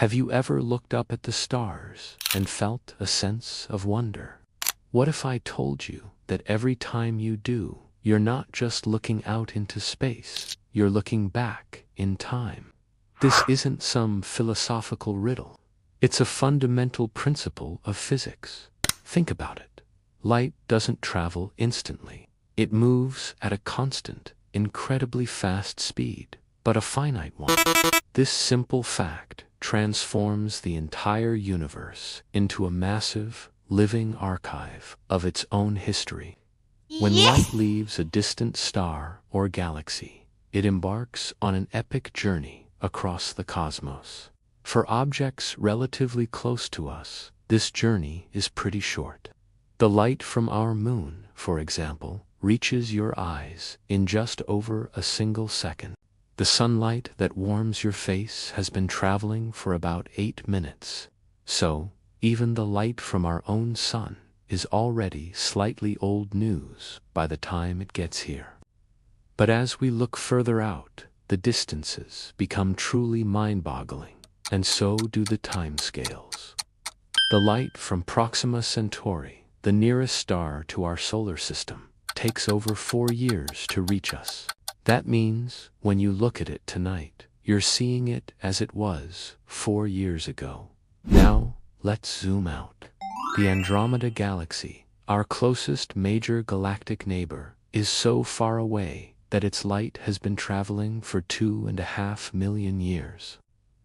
Have you ever looked up at the stars and felt a sense of wonder? What if I told you that every time you do, you're not just looking out into space, you're looking back in time? This isn't some philosophical riddle. It's a fundamental principle of physics. Think about it. Light doesn't travel instantly. It moves at a constant, incredibly fast speed, but a finite one. This simple fact transforms the entire universe into a massive, living archive of its own history. When light leaves a distant star or galaxy, it embarks on an epic journey across the cosmos. For objects relatively close to us, this journey is pretty short. The light from our moon, for example, reaches your eyes in just over a single second. The sunlight that warms your face has been traveling for about 8 minutes. So, even the light from our own sun is already slightly old news by the time it gets here. But as we look further out, the distances become truly mind-boggling, and so do the timescales. The light from Proxima Centauri, the nearest star to our solar system, takes over 4 years to reach us. That means, when you look at it tonight, you're seeing it as it was 4 years ago. Now, let's zoom out. The Andromeda Galaxy, our closest major galactic neighbor, is so far away that its light has been traveling for 2.5 million years.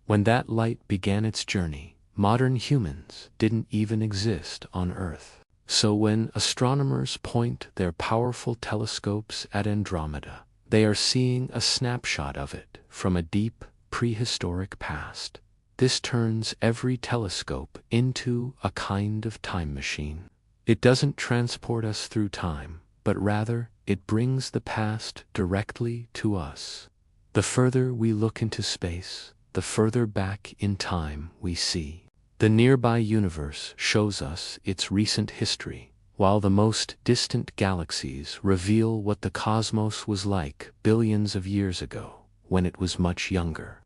When that light began its journey, modern humans didn't even exist on Earth. So when astronomers point their powerful telescopes at Andromeda, they are seeing a snapshot of it from a deep, prehistoric past. This turns every telescope into a kind of time machine. It doesn't transport us through time, but rather, it brings the past directly to us. The further we look into space, the further back in time we see. The nearby universe shows us its recent history, while the most distant galaxies reveal what the cosmos was like billions of years ago, when it was much younger.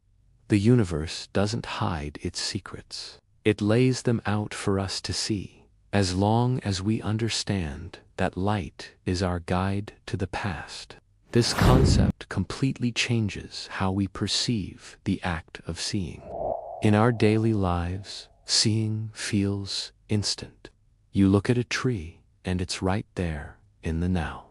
The universe doesn't hide its secrets. It lays them out for us to see, as long as we understand that light is our guide to the past. This concept completely changes how we perceive the act of seeing. In our daily lives, seeing feels instant. You look at a tree, and it's right there, in the now.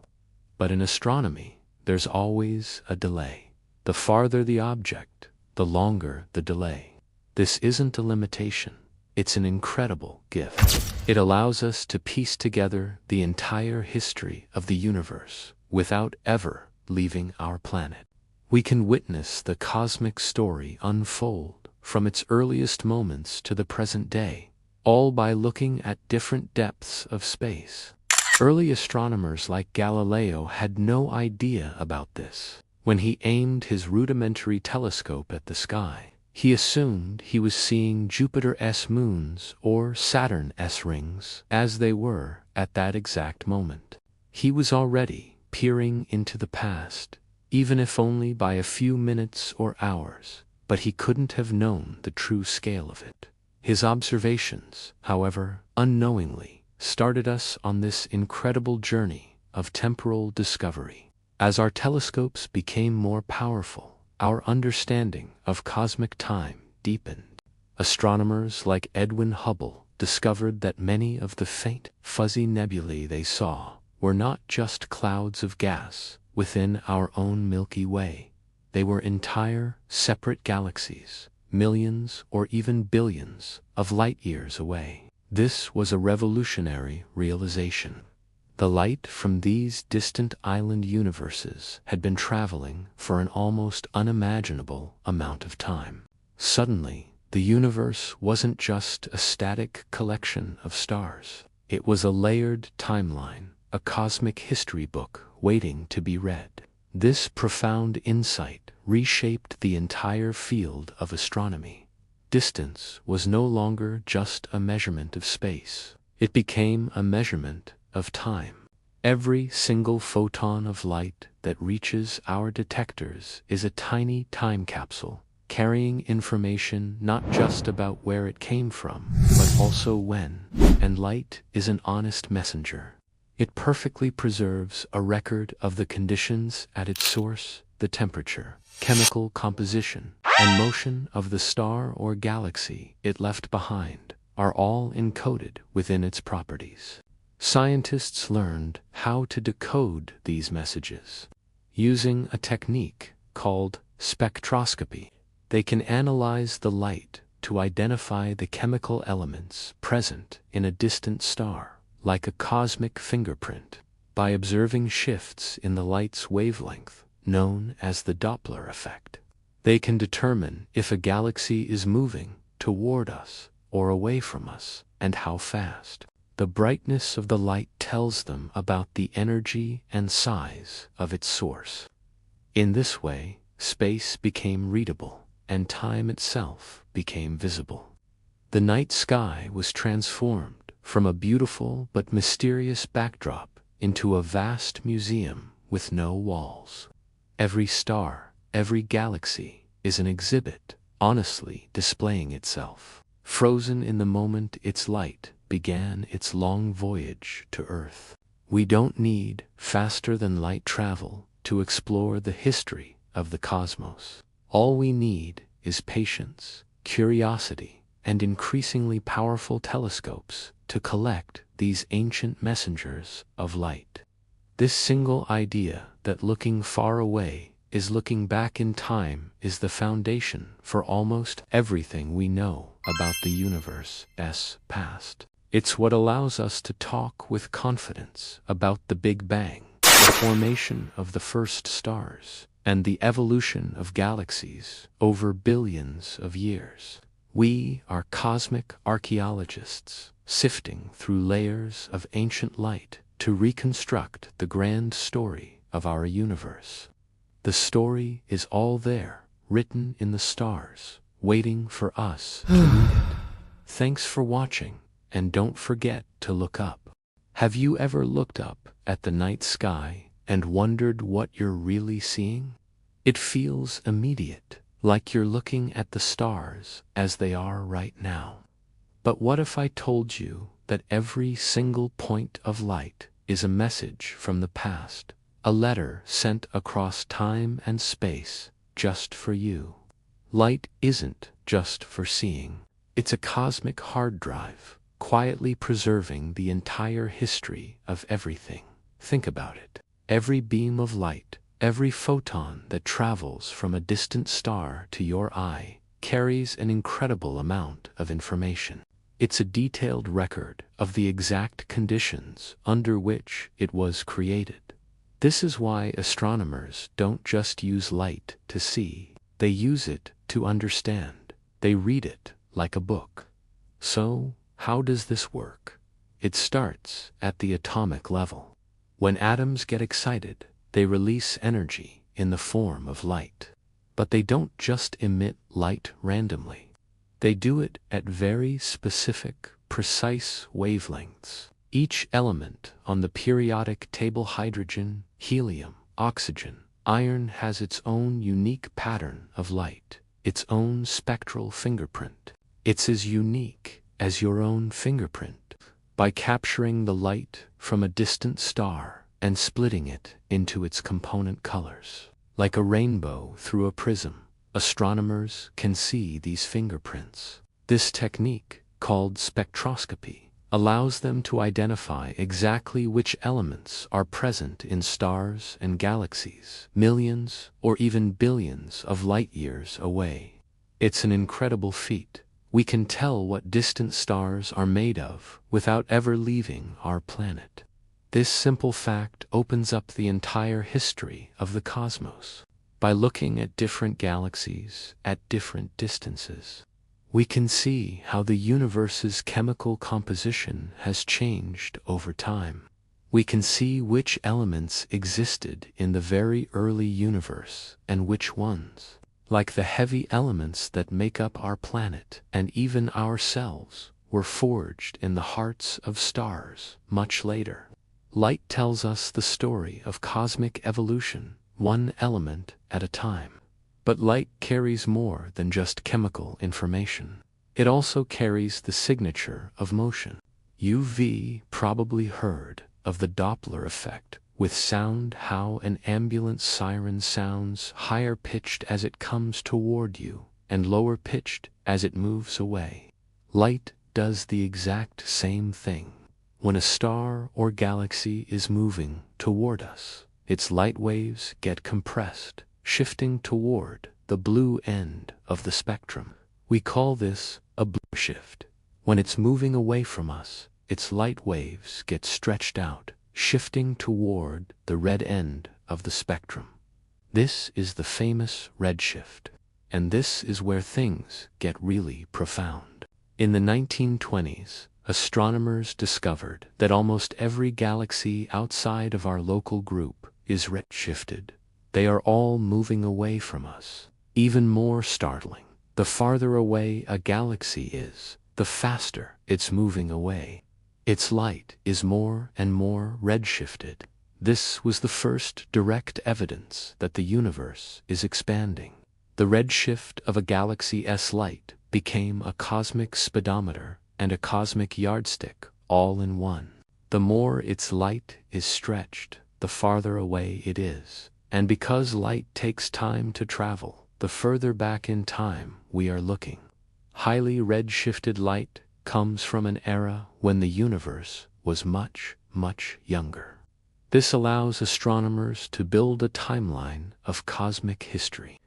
But in astronomy, there's always a delay. The farther the object, the longer the delay. This isn't a limitation, it's an incredible gift. It allows us to piece together the entire history of the universe without ever leaving our planet. We can witness the cosmic story unfold from its earliest moments to the present day, all by looking at different depths of space. Early astronomers like Galileo had no idea about this. When he aimed his rudimentary telescope at the sky, he assumed he was seeing Jupiter's moons or Saturn's rings as they were at that exact moment. He was already peering into the past, even if only by a few minutes or hours, but he couldn't have known the true scale of it. His observations, however, unknowingly, started us on this incredible journey of temporal discovery. As our telescopes became more powerful, our understanding of cosmic time deepened. Astronomers like Edwin Hubble discovered that many of the faint, fuzzy nebulae they saw were not just clouds of gas within our own Milky Way. They were entire, separate galaxies, millions or even billions of light-years away. This was a revolutionary realization. The light from these distant island universes had been traveling for an almost unimaginable amount of time. Suddenly, the universe wasn't just a static collection of stars. It was a layered timeline, a cosmic history book waiting to be read. This profound insight reshaped the entire field of astronomy. Distance was no longer just a measurement of space. It became a measurement of time. Every single photon of light that reaches our detectors is a tiny time capsule, carrying information not just about where it came from, but also when. And light is an honest messenger. It perfectly preserves a record of the conditions at its source, the temperature, chemical composition, and motion of the star or galaxy it left behind, are all encoded within its properties. Scientists learned how to decode these messages. Using a technique called spectroscopy, they can analyze the light to identify the chemical elements present in a distant star, like a cosmic fingerprint. By observing shifts in the light's wavelength, known as the Doppler effect, they can determine if a galaxy is moving toward us or away from us, and how fast. The brightness of the light tells them about the energy and size of its source. In this way, space became readable, and time itself became visible. The night sky was transformed from a beautiful but mysterious backdrop into a vast museum with no walls. Every star, every galaxy, is an exhibit, honestly displaying itself, frozen in the moment its light began its long voyage to Earth. We don't need faster-than-light travel to explore the history of the cosmos. All we need is patience, curiosity, and increasingly powerful telescopes to collect these ancient messengers of light. This single idea that looking far away is looking back in time is the foundation for almost everything we know about the universe's past. It's what allows us to talk with confidence about the Big Bang, the formation of the first stars, and the evolution of galaxies over billions of years. We are cosmic archaeologists, sifting through layers of ancient light to reconstruct the grand story of our universe. The story is all there, written in the stars, waiting for us to read it. Thanks for watching, and don't forget to look up. Have you ever looked up at the night sky and wondered what you're really seeing? It feels immediate, like you're looking at the stars as they are right now. But what if I told you that every single point of light is a message from the past, a letter sent across time and space just for you? Light isn't just for seeing. It's a cosmic hard drive, quietly preserving the entire history of everything. Think about it. Every beam of light, every photon that travels from a distant star to your eye, carries an incredible amount of information. It's a detailed record of the exact conditions under which it was created. This is why astronomers don't just use light to see. They use it to understand. They read it like a book. So, how does this work? It starts at the atomic level. When atoms get excited, they release energy in the form of light. But they don't just emit light randomly. They do it at very specific, precise wavelengths. Each element on the periodic table, hydrogen, helium, oxygen, iron, has its own unique pattern of light, its own spectral fingerprint. It's as unique as your own fingerprint. By capturing the light from a distant star and splitting it into its component colors, like a rainbow through a prism, astronomers can see these fingerprints. This technique, called spectroscopy, allows them to identify exactly which elements are present in stars and galaxies, millions or even billions of light years away. It's an incredible feat. We can tell what distant stars are made of without ever leaving our planet. This simple fact opens up the entire history of the cosmos. By looking at different galaxies at different distances, we can see how the universe's chemical composition has changed over time. We can see which elements existed in the very early universe and which ones, like the heavy elements that make up our planet and even ourselves, were forged in the hearts of stars much later. Light tells us the story of cosmic evolution, one element at a time. But light carries more than just chemical information. It also carries the signature of motion. You've probably heard of the Doppler effect, with sound, how an ambulance siren sounds higher pitched as it comes toward you, and lower pitched as it moves away. Light does the exact same thing. When a star or galaxy is moving toward us, its light waves get compressed, shifting toward the blue end of the spectrum. We call this a blue shift. When it's moving away from us, its light waves get stretched out, shifting toward the red end of the spectrum. This is the famous redshift. And this is where things get really profound. In the 1920s, astronomers discovered that almost every galaxy outside of our local group is redshifted. They are all moving away from us. Even more startling, the farther away a galaxy is, the faster it's moving away. Its light is more and more redshifted. This was the first direct evidence that the universe is expanding. The redshift of a galaxy's light became a cosmic speedometer and a cosmic yardstick all in one. The more its light is stretched, the farther away it is. And because light takes time to travel, the further back in time we are looking. Highly redshifted light comes from an era when the universe was much, much younger. This allows astronomers to build a timeline of cosmic history.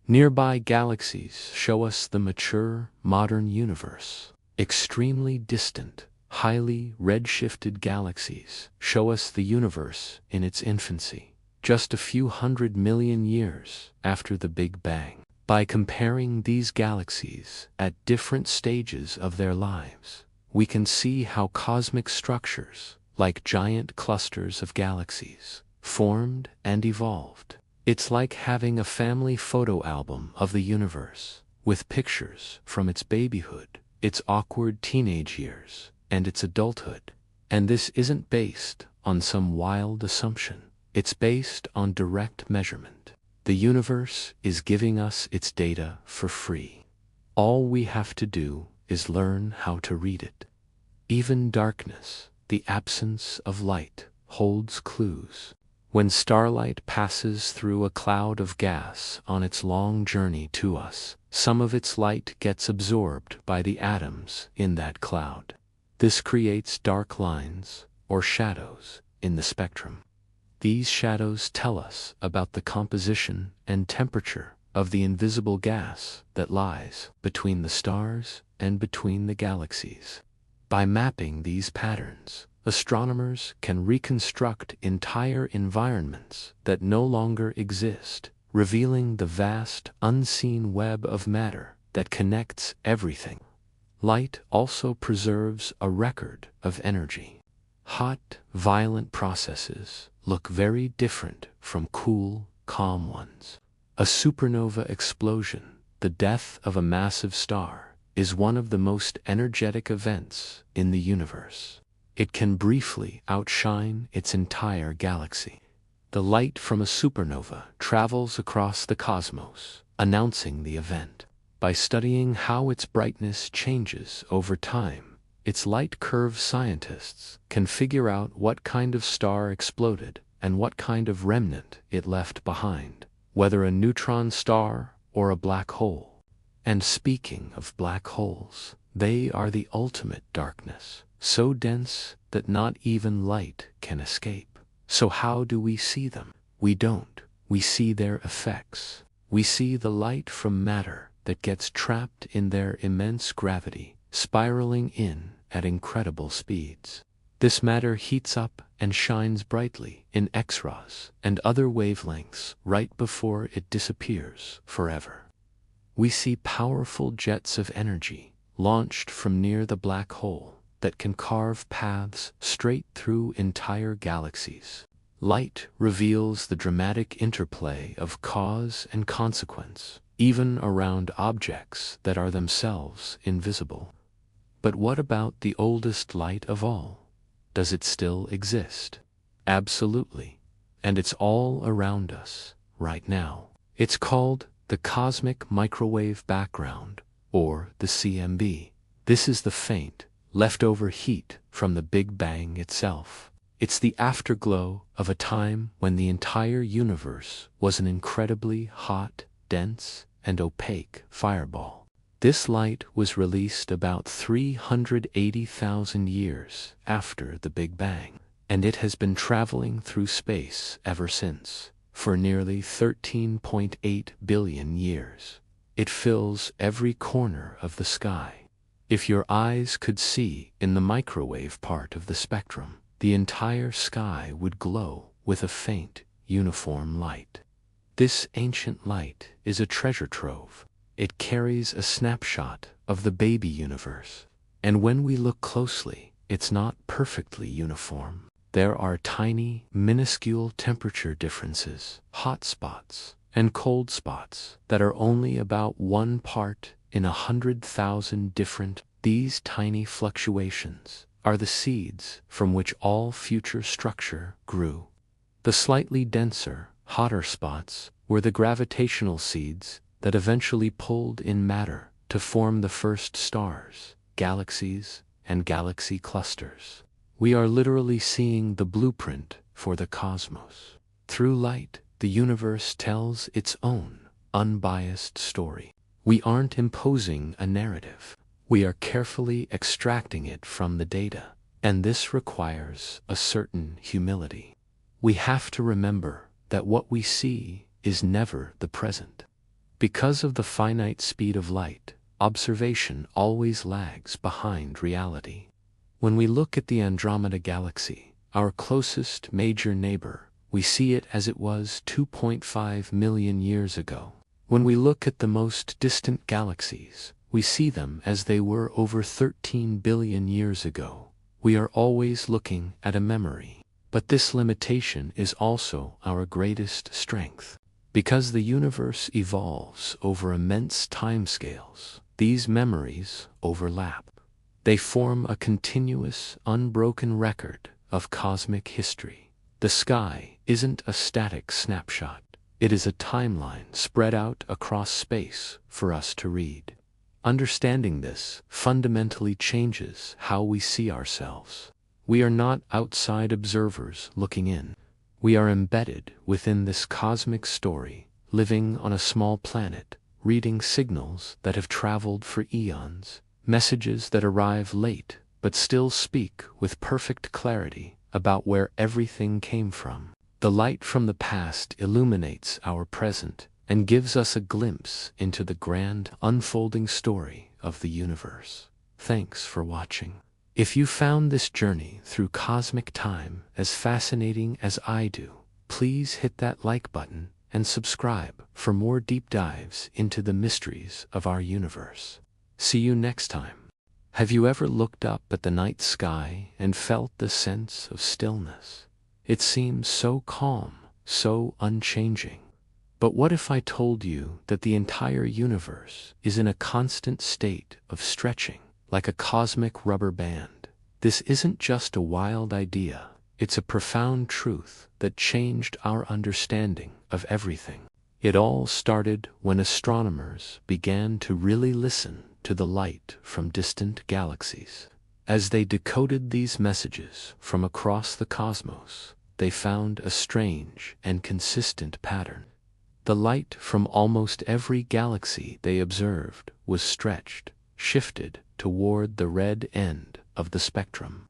Nearby galaxies show us the mature, modern universe. Extremely distant, highly redshifted galaxies show us the universe in its infancy, just a few 100 million years after the Big Bang. By comparing these galaxies at different stages of their lives, we can see how cosmic structures, like giant clusters of galaxies, formed and evolved. It's like having a family photo album of the universe, with pictures from its babyhood, its awkward teenage years, and its adulthood. And this isn't based on some wild assumption. It's based on direct measurement. The universe is giving us its data for free. All we have to do is learn how to read it. Even darkness, the absence of light, holds clues. When starlight passes through a cloud of gas on its long journey to us, some of its light gets absorbed by the atoms in that cloud. This creates dark lines, or shadows, in the spectrum. These shadows tell us about the composition and temperature of the invisible gas that lies between the stars and between the galaxies. By mapping these patterns, astronomers can reconstruct entire environments that no longer exist, revealing the vast, unseen web of matter that connects everything. Light also preserves a record of energy. Hot, violent processes look very different from cool, calm ones. A supernova explosion, the death of a massive star, is one of the most energetic events in the universe. It can briefly outshine its entire galaxy. The light from a supernova travels across the cosmos, announcing the event. By studying how its brightness changes over time, its light curve scientists can figure out what kind of star exploded and what kind of remnant it left behind, whether a neutron star or a black hole. And speaking of black holes, they are the ultimate darkness, so dense that not even light can escape. So how do we see them? We don't. We see their effects. We see the light from matter that gets trapped in their immense gravity, spiraling in at incredible speeds. This matter heats up and shines brightly in X-rays and other wavelengths right before it disappears forever. We see powerful jets of energy launched from near the black hole that can carve paths straight through entire galaxies. Light reveals the dramatic interplay of cause and consequence, even around objects that are themselves invisible. But what about the oldest light of all? Does it still exist? Absolutely. And it's all around us, right now. It's called the the cosmic microwave background, or the CMB. This is the faint, leftover heat from the Big Bang itself. It's the afterglow of a time when the entire universe was an incredibly hot, dense, and opaque fireball. This light was released about 380,000 years after the Big Bang, and it has been traveling through space ever since, for nearly 13.8 billion years. It fills every corner of the sky. If your eyes could see in the microwave part of the spectrum, the entire sky would glow with a faint, uniform light. This ancient light is a treasure trove. It carries a snapshot of the baby universe. And when we look closely, it's not perfectly uniform. There are tiny, minuscule temperature differences, hot spots, and cold spots that are only about 1 part in 100,000 different. These tiny fluctuations are the seeds from which all future structure grew. The slightly denser, hotter spots were the gravitational seeds that eventually pulled in matter to form the first stars, galaxies, and galaxy clusters. We are literally seeing the blueprint for the cosmos. Through light, the universe tells its own, unbiased story. We aren't imposing a narrative. We are carefully extracting it from the data, and this requires a certain humility. We have to remember that what we see is never the present. Because of the finite speed of light, observation always lags behind reality. When we look at the Andromeda Galaxy, our closest major neighbor, we see it as it was 2.5 million years ago. When we look at the most distant galaxies, we see them as they were over 13 billion years ago. We are always looking at a memory. But this limitation is also our greatest strength. Because the universe evolves over immense timescales, these memories overlap. They form a continuous, unbroken record of cosmic history. The sky isn't a static snapshot. It is a timeline spread out across space for us to read. Understanding this fundamentally changes how we see ourselves. We are not outside observers looking in. We are embedded within this cosmic story, living on a small planet, reading signals that have traveled for eons, messages that arrive late but still speak with perfect clarity about where everything came from. The light from the past illuminates our present and gives us a glimpse into the grand, unfolding story of the universe. Thanks for watching. If you found this journey through cosmic time as fascinating as I do, please hit that like button and subscribe for more deep dives into the mysteries of our universe. See you next time. Have you ever looked up at the night sky and felt the sense of stillness? It seems so calm, so unchanging. But what if I told you that the entire universe is in a constant state of stretching, like a cosmic rubber band? This isn't just a wild idea, it's a profound truth that changed our understanding of everything. It all started when astronomers began to really listen to the light from distant galaxies. As they decoded these messages from across the cosmos, they found a strange and consistent pattern. The light from almost every galaxy they observed was stretched, shifted toward the red end of the spectrum.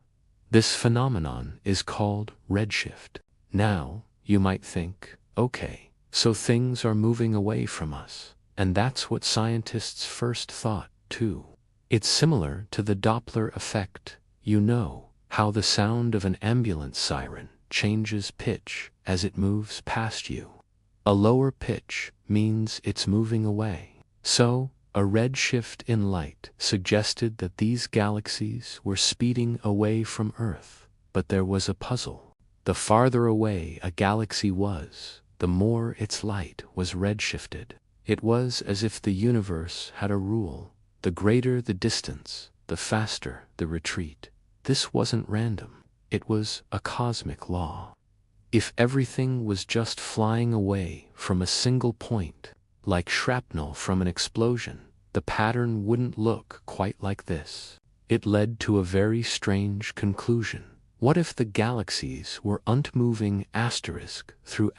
This phenomenon is called redshift. Now, you might think, okay, so things are moving away from us, and that's what scientists first thought, too. It's similar to the Doppler effect. You know, how the sound of an ambulance siren changes pitch as it moves past you. A lower pitch means it's moving away. So, a red shift in light suggested that these galaxies were speeding away from Earth. But there was a puzzle. The farther away a galaxy was, the more its light was redshifted. It was as if the universe had a rule. The greater the distance, the faster the retreat. This wasn't random. It was a cosmic law. If everything was just flying away from a single point, like shrapnel from an explosion, the pattern wouldn't look quite like this. It led to a very strange conclusion. What if the galaxies were moving through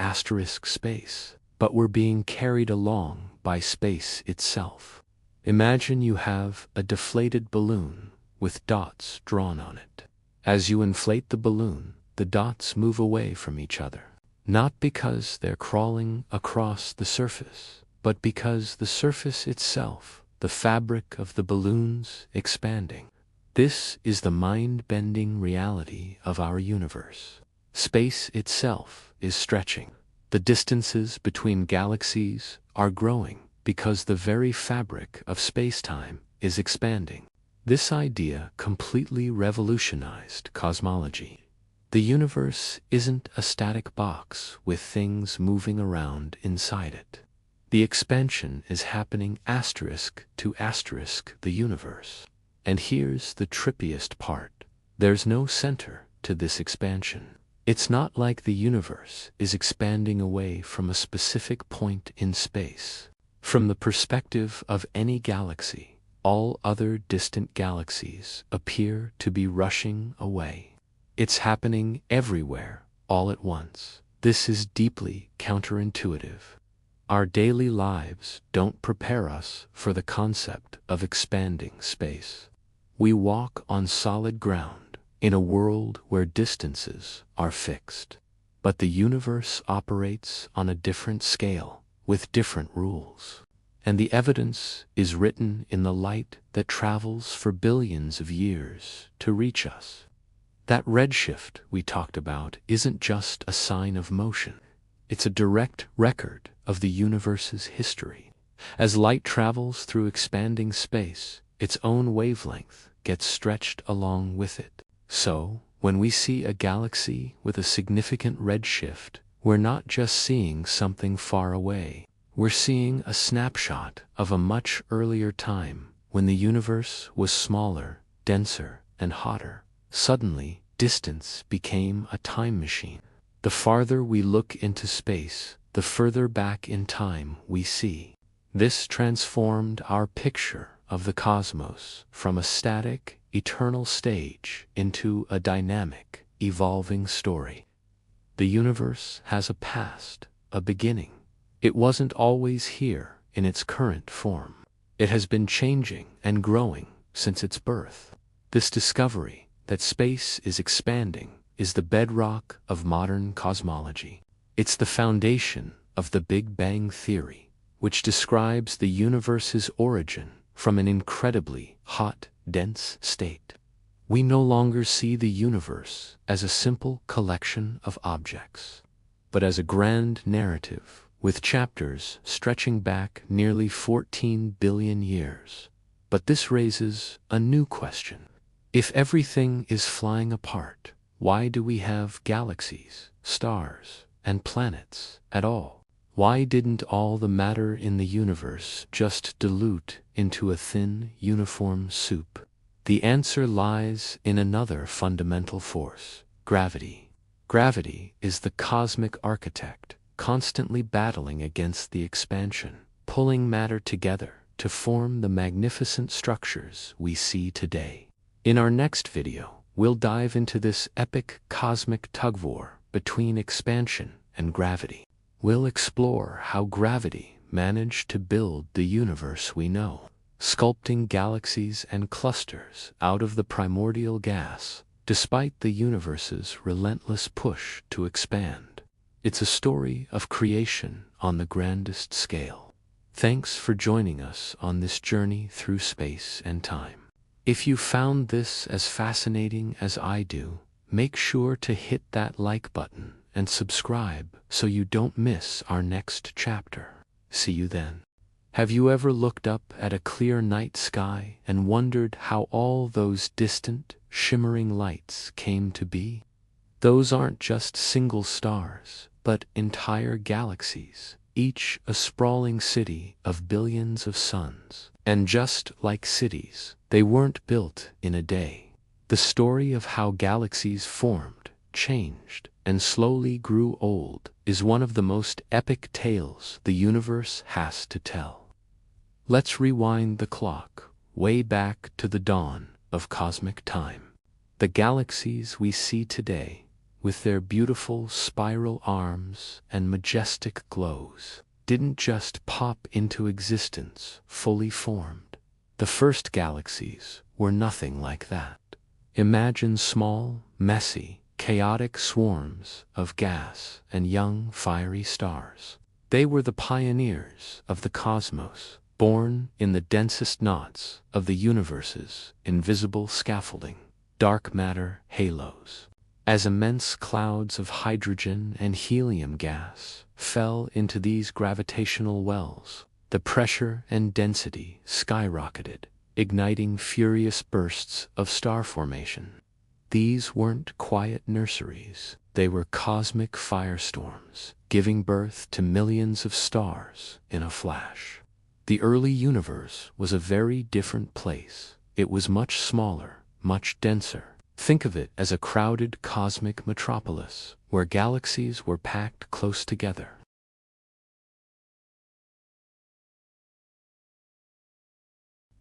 space, but were being carried along by space itself? Imagine you have a deflated balloon with dots drawn on it. As you inflate the balloon, the dots move away from each other. Not because they're crawling across the surface, but because the surface itself, the fabric of the balloon's expanding. This is the mind-bending reality of our universe. Space itself is stretching. The distances between galaxies are growing because the very fabric of spacetime is expanding. This idea completely revolutionized cosmology. The universe isn't a static box with things moving around inside it. The expansion is happening asterisk to asterisk the universe. And here's the trippiest part. There's no center to this expansion. It's not like the universe is expanding away from a specific point in space. From the perspective of any galaxy, all other distant galaxies appear to be rushing away. It's happening everywhere, all at once. This is deeply counterintuitive. Our daily lives don't prepare us for the concept of expanding space. We walk on solid ground in a world where distances are fixed. But the universe operates on a different scale, with different rules. And the evidence is written in the light that travels for billions of years to reach us. That redshift we talked about isn't just a sign of motion. It's a direct record of the universe's history. As light travels through expanding space, its own wavelength gets stretched along with it. So, when we see a galaxy with a significant redshift, we're not just seeing something far away. We're seeing a snapshot of a much earlier time when the universe was smaller, denser, and hotter. Suddenly, distance became a time machine. The farther we look into space, the further back in time we see. This transformed our picture of the cosmos from a static, eternal stage into a dynamic, evolving story. The universe has a past, a beginning. It wasn't always here in its current form. It has been changing and growing since its birth. This discovery that space is expanding is the bedrock of modern cosmology. It's the foundation of the Big Bang Theory, which describes the universe's origin from an incredibly hot, dense state. We no longer see the universe as a simple collection of objects, but as a grand narrative with chapters stretching back nearly 14 billion years. But this raises a new question. If everything is flying apart, why do we have galaxies, stars, and planets at all? Why didn't all the matter in the universe just dilute into a thin, uniform soup? The answer lies in another fundamental force: gravity. Gravity is the cosmic architect, constantly battling against the expansion, pulling matter together to form the magnificent structures we see today. In our next video, we'll dive into this epic cosmic tug-of-war between expansion and gravity. We'll explore how gravity managed to build the universe we know, sculpting galaxies and clusters out of the primordial gas, despite the universe's relentless push to expand. It's a story of creation on the grandest scale. Thanks for joining us on this journey through space and time. If you found this as fascinating as I do, make sure to hit that like button and subscribe so you don't miss our next chapter. See you then. Have you ever looked up at a clear night sky and wondered how all those distant, shimmering lights came to be? Those aren't just single stars, but entire galaxies, each a sprawling city of billions of suns. And just like cities, they weren't built in a day. The story of how galaxies formed, changed, and slowly grew old is one of the most epic tales the universe has to tell. Let's rewind the clock way back to the dawn of cosmic time. The galaxies we see today, with their beautiful spiral arms and majestic glows, didn't just pop into existence fully formed. The first galaxies were nothing like that. Imagine small, messy, chaotic swarms of gas and young, fiery stars. They were the pioneers of the cosmos, born in the densest knots of the universe's invisible scaffolding, dark matter halos. As immense clouds of hydrogen and helium gas fell into these gravitational wells, the pressure and density skyrocketed, igniting furious bursts of star formation. These weren't quiet nurseries, they were cosmic firestorms, giving birth to millions of stars in a flash. The early universe was a very different place. It was much smaller, much denser. Think of it as a crowded cosmic metropolis, where galaxies were packed close together.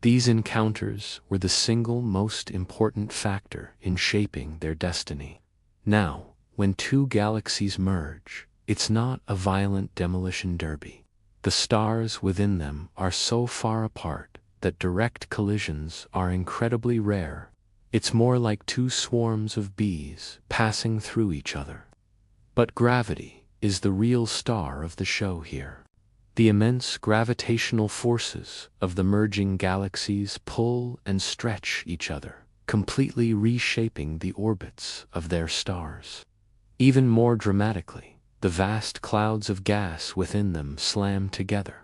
These encounters were the single most important factor in shaping their destiny. Now, when two galaxies merge, it's not a violent demolition derby. The stars within them are so far apart that direct collisions are incredibly rare. It's more like two swarms of bees passing through each other. But gravity is the real star of the show here. The immense gravitational forces of the merging galaxies pull and stretch each other, completely reshaping the orbits of their stars. Even more dramatically, the vast clouds of gas within them slam together.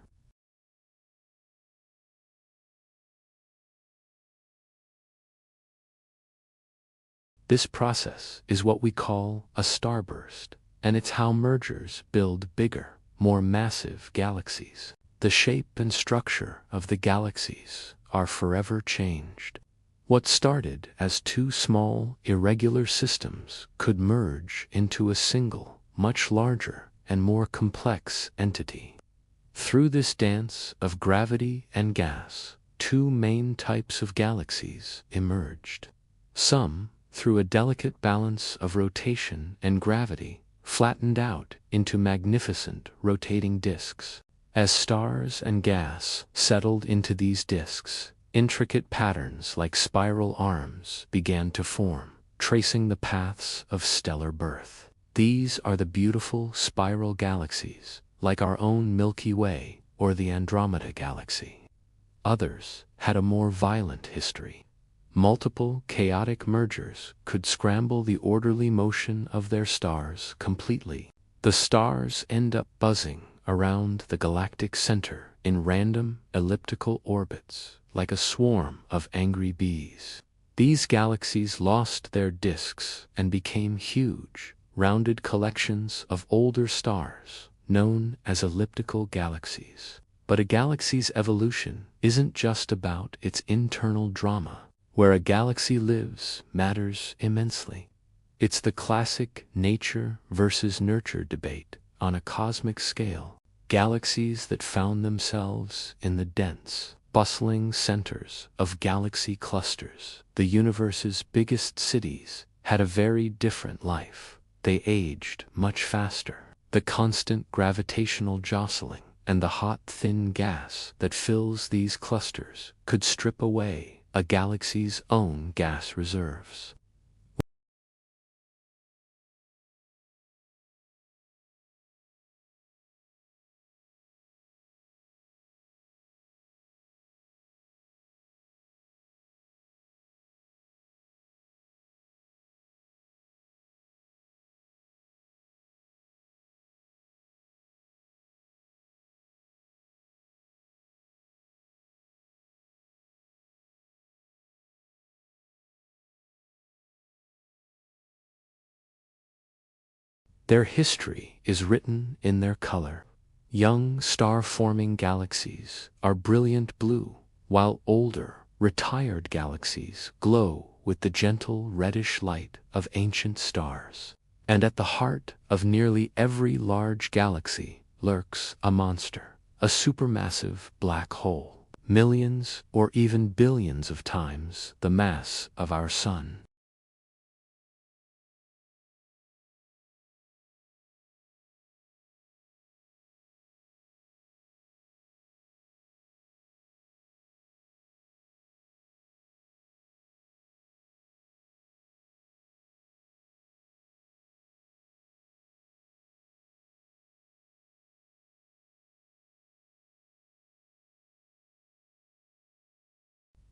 This process is what we call a starburst, and it's how mergers build bigger, more massive galaxies. The shape and structure of the galaxies are forever changed. What started as two small, irregular systems could merge into a single, much larger and more complex entity. Through this dance of gravity and gas, two main types of galaxies emerged. Some, through a delicate balance of rotation and gravity, flattened out into magnificent rotating disks. As stars and gas settled into these disks, intricate patterns like spiral arms began to form, tracing the paths of stellar birth. These are the beautiful spiral galaxies, like our own Milky Way or the Andromeda Galaxy. Others had a more violent history. Multiple chaotic mergers could scramble the orderly motion of their stars completely. The stars end up buzzing around the galactic center in random elliptical orbits, like a swarm of angry bees. These galaxies lost their disks and became huge, rounded collections of older stars, known as elliptical galaxies. But a galaxy's evolution isn't just about its internal drama. Where a galaxy lives matters immensely. It's the classic nature versus nurture debate on a cosmic scale. Galaxies that found themselves in the dense, bustling centers of galaxy clusters, the universe's biggest cities, had a very different life. They aged much faster. The constant gravitational jostling and the hot, thin gas that fills these clusters could strip away a galaxy's own gas reserves. Their history is written in their color. Young star-forming galaxies are brilliant blue, while older, retired galaxies glow with the gentle reddish light of ancient stars. And at the heart of nearly every large galaxy lurks a monster, a supermassive black hole, millions or even billions of times the mass of our Sun.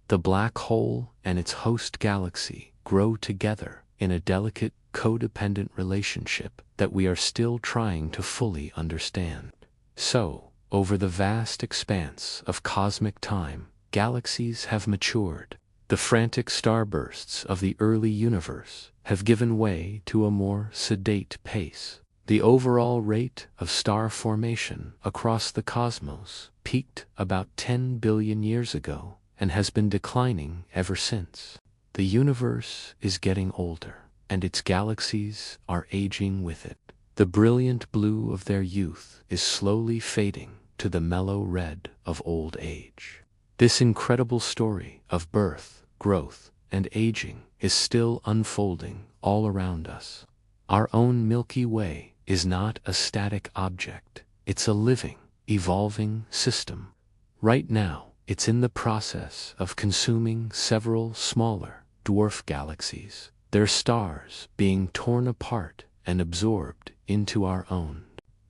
The black hole and its host galaxy grow together in a delicate, codependent relationship that we are still trying to fully understand. So, over the vast expanse of cosmic time, galaxies have matured. The frantic starbursts of the early universe have given way to a more sedate pace. The overall rate of star formation across the cosmos peaked about 10 billion years ago and has been declining ever since. The universe is getting older, and its galaxies are aging with it. The brilliant blue of their youth is slowly fading to the mellow red of old age. This incredible story of birth, growth, and aging is still unfolding all around us. Our own Milky Way is not a static object. It's a living, evolving system. Right now, it's in the process of consuming several smaller dwarf galaxies, their stars being torn apart and absorbed into our own.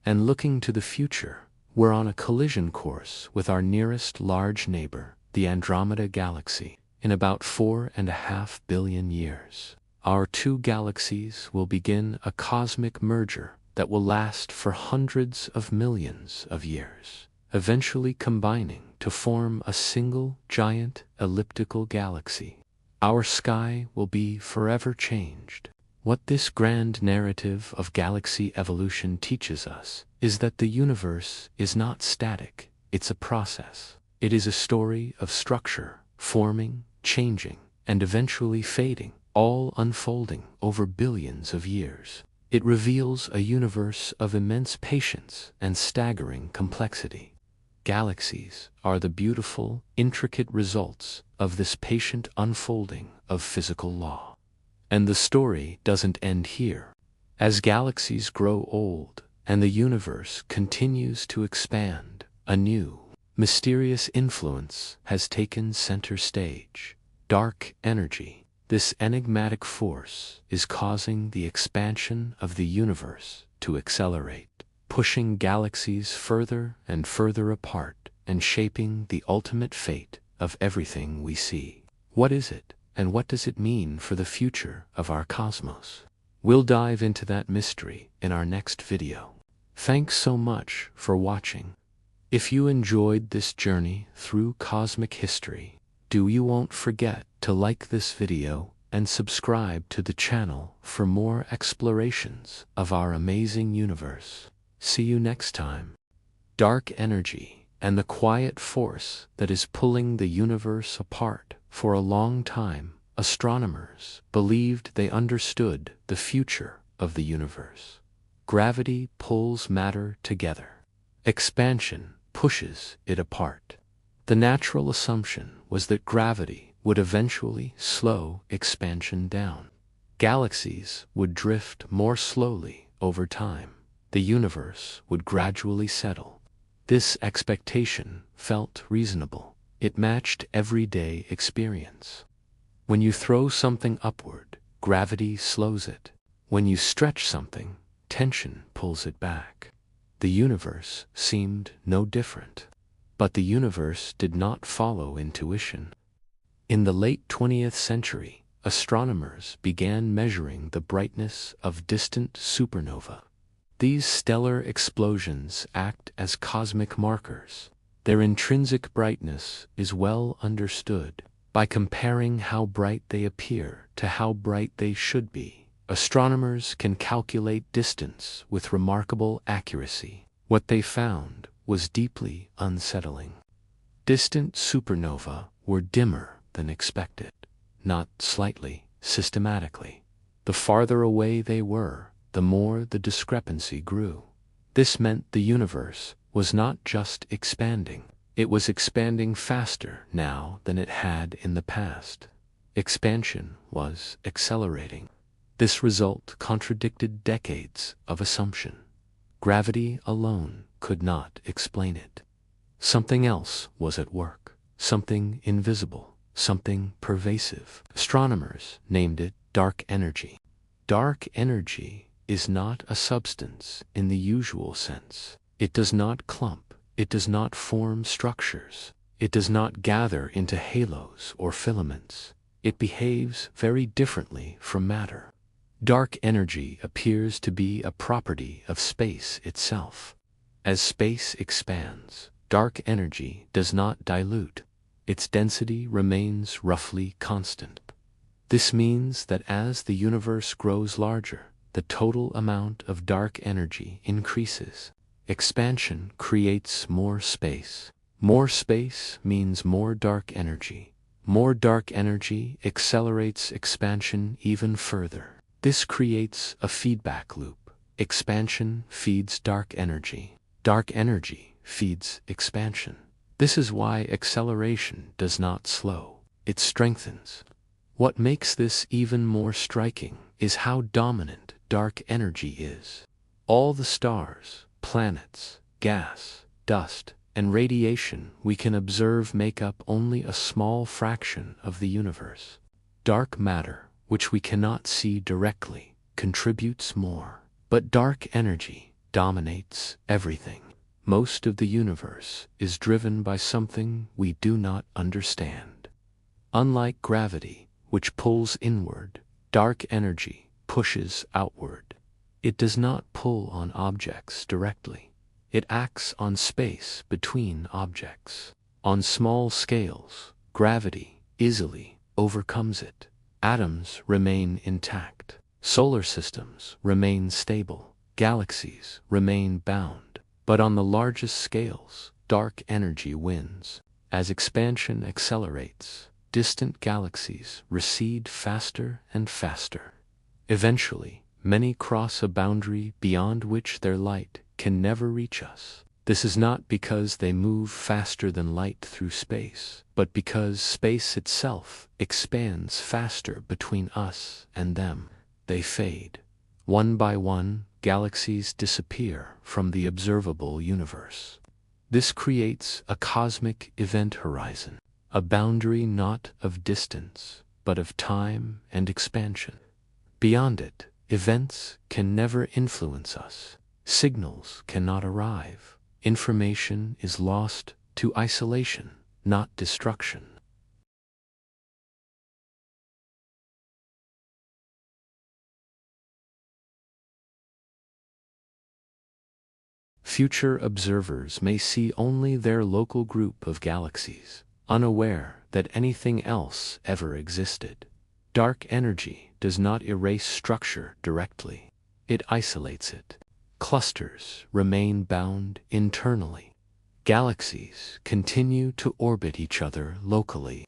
And looking to the future, we're on a collision course with our nearest large neighbor, the Andromeda Galaxy. In about 4.5 billion years, our two galaxies will begin a cosmic merger that will last for hundreds of millions of years, eventually combining to form a single giant elliptical galaxy. Our sky will be forever changed. What this grand narrative of galaxy evolution teaches us is that the universe is not static, it's a process. It is a story of structure, forming, changing, and eventually fading, all unfolding over billions of years. It reveals a universe of immense patience and staggering complexity. Galaxies are the beautiful, intricate results of this patient unfolding of physical law. And the story doesn't end here. As galaxies grow old and the universe continues to expand, a new, mysterious influence has taken center stage. Dark energy. This enigmatic force is causing the expansion of the universe to accelerate, pushing galaxies further and further apart and shaping the ultimate fate of everything we see. What is it, and what does it mean for the future of our cosmos? We'll dive into that mystery in our next video. Thanks so much for watching. If you enjoyed this journey through cosmic history, you won't forget to like this video and subscribe to the channel for more explorations of our amazing universe. See you next time. Dark energy and the quiet force that is pulling the universe apart. For a long time, astronomers believed they understood the future of the universe. Gravity pulls matter together. Expansion pushes it apart. The natural assumption was that gravity would eventually slow expansion down. Galaxies would drift more slowly over time. The universe would gradually settle. This expectation felt reasonable. It matched everyday experience. When you throw something upward, gravity slows it. When you stretch something, tension pulls it back. The universe seemed no different. But the universe did not follow intuition. In the late 20th century, astronomers began measuring the brightness of distant supernovae. These stellar explosions act as cosmic markers. Their intrinsic brightness is well understood. By comparing how bright they appear to how bright they should be, astronomers can calculate distance with remarkable accuracy. What they found was deeply unsettling. Distant supernovae were dimmer than expected, not slightly, systematically. The farther away they were, the more the discrepancy grew. This meant the universe was not just expanding, it was expanding faster now than it had in the past. Expansion was accelerating. This result contradicted decades of assumption. Gravity alone could not explain it. Something else was at work, something invisible, something pervasive. Astronomers named it dark energy. Dark energy is not a substance in the usual sense. It does not clump, it does not form structures, it does not gather into halos or filaments. It behaves very differently from matter. Dark energy appears to be a property of space itself. As space expands, dark energy does not dilute. Its density remains roughly constant. This means that as the universe grows larger, the total amount of dark energy increases. Expansion creates more space. More space means more dark energy. More dark energy accelerates expansion even further. This creates a feedback loop. Expansion feeds dark energy. Dark energy feeds expansion. This is why acceleration does not slow, it strengthens. What makes this even more striking is how dominant dark energy is. All the stars, planets, gas, dust, and radiation we can observe make up only a small fraction of the universe. Dark matter, which we cannot see directly, contributes more. But dark energy dominates everything. Most of the universe is driven by something we do not understand. Unlike gravity, which pulls inward, dark energy pushes outward. It does not pull on objects directly. It acts on space between objects. On small scales, gravity easily overcomes it. Atoms remain intact. Solar systems remain stable. Galaxies remain bound. But on the largest scales, dark energy wins. As expansion accelerates, distant galaxies recede faster and faster. Eventually, many cross a boundary beyond which their light can never reach us. This is not because they move faster than light through space, but because space itself expands faster between us and them. They fade. One by one, galaxies disappear from the observable universe. This creates a cosmic event horizon, a boundary not of distance, but of time and expansion. Beyond it, events can never influence us. Signals cannot arrive. Information is lost to isolation, not destruction. Future observers may see only their local group of galaxies, unaware that anything else ever existed. Dark energy does not erase structure directly. It isolates it. Clusters remain bound internally. Galaxies continue to orbit each other locally,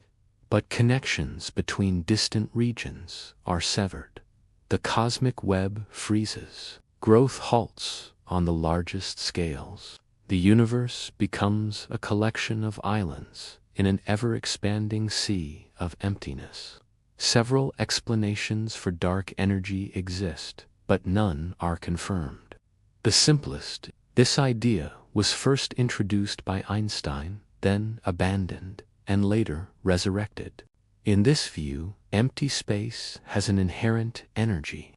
but connections between distant regions are severed. The cosmic web freezes. Growth halts on the largest scales. The universe becomes a collection of islands in an ever-expanding sea of emptiness. Several explanations for dark energy exist, but none are confirmed. The simplest, this idea was first introduced by Einstein, then abandoned, and later resurrected. In this view, empty space has an inherent energy.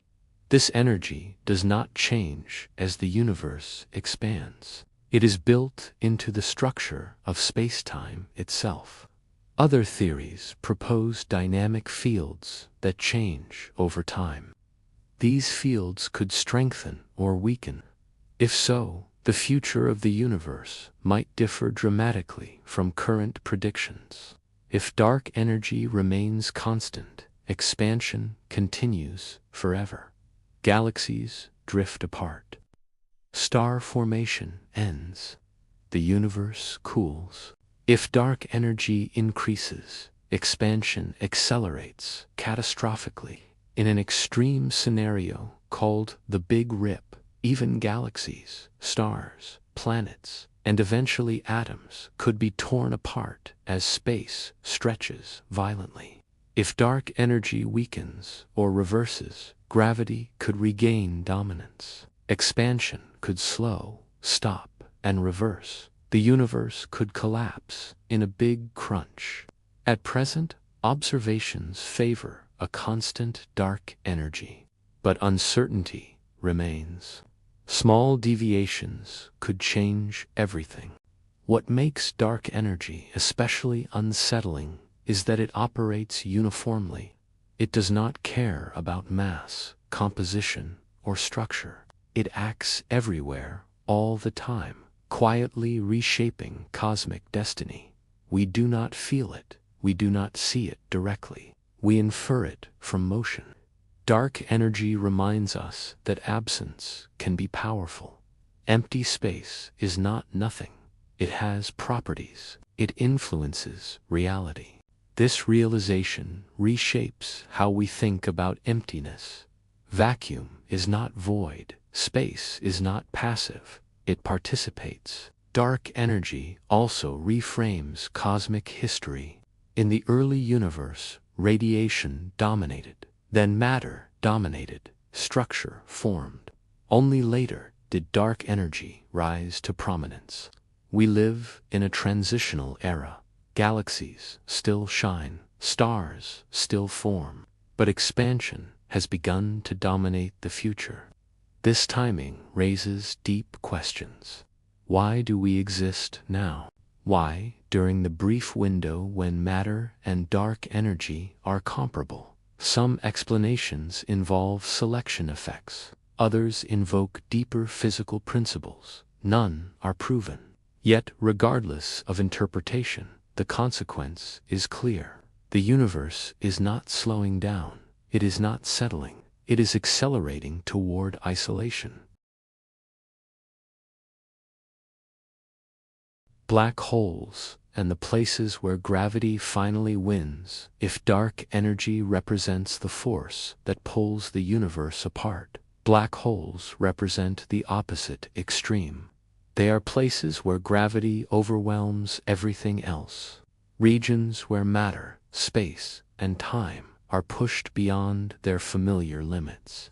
This energy does not change as the universe expands. It is built into the structure of spacetime itself. Other theories propose dynamic fields that change over time. These fields could strengthen or weaken. If so, the future of the universe might differ dramatically from current predictions. If dark energy remains constant, expansion continues forever. Galaxies drift apart. Star formation ends. The universe cools. If dark energy increases, expansion accelerates catastrophically. In an extreme scenario, called the Big Rip, even galaxies, stars, planets, and eventually atoms could be torn apart as space stretches violently. If dark energy weakens or reverses, gravity could regain dominance. Expansion could slow, stop, and reverse. The universe could collapse in a big crunch. At present, observations favor a constant dark energy, but uncertainty remains. Small deviations could change everything. What makes dark energy especially unsettling is that it operates uniformly. It does not care about mass, composition, or structure. It acts everywhere, all the time, quietly reshaping cosmic destiny. We do not feel it, we do not see it directly. We infer it from motion. Dark energy reminds us that absence can be powerful. Empty space is not nothing. It has properties. It influences reality. This realization reshapes how we think about emptiness. Vacuum is not void. Space is not passive. It participates. Dark energy also reframes cosmic history. In the early universe, radiation dominated. Then matter dominated. Structure formed. Only later did dark energy rise to prominence. We live in a transitional era. Galaxies still shine, stars still form, but expansion has begun to dominate the future. This timing raises deep questions. Why do we exist now? Why, during the brief window when matter and dark energy are comparable? Some explanations involve selection effects. Others invoke deeper physical principles. None are proven. Yet, regardless of interpretation, the consequence is clear. The universe is not slowing down. It is not settling. It is accelerating toward isolation. Black holes and the places where gravity finally wins. If dark energy represents the force that pulls the universe apart, black holes represent the opposite extreme. They are places where gravity overwhelms everything else. Regions where matter, space, and time are pushed beyond their familiar limits.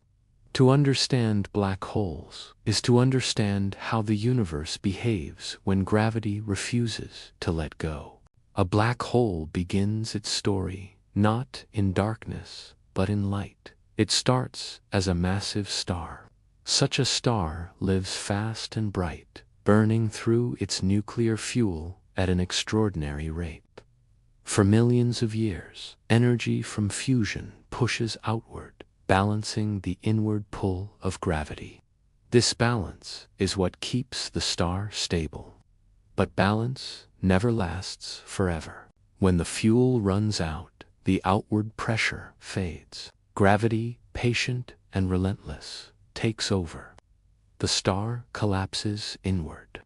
To understand black holes is to understand how the universe behaves when gravity refuses to let go. A black hole begins its story not in darkness, but in light. It starts as a massive star. Such a star lives fast and bright, burning through its nuclear fuel at an extraordinary rate. For millions of years, energy from fusion pushes outward, balancing the inward pull of gravity. This balance is what keeps the star stable. But balance never lasts forever. When the fuel runs out, the outward pressure fades. Gravity, patient and relentless, takes over. The star collapses inward.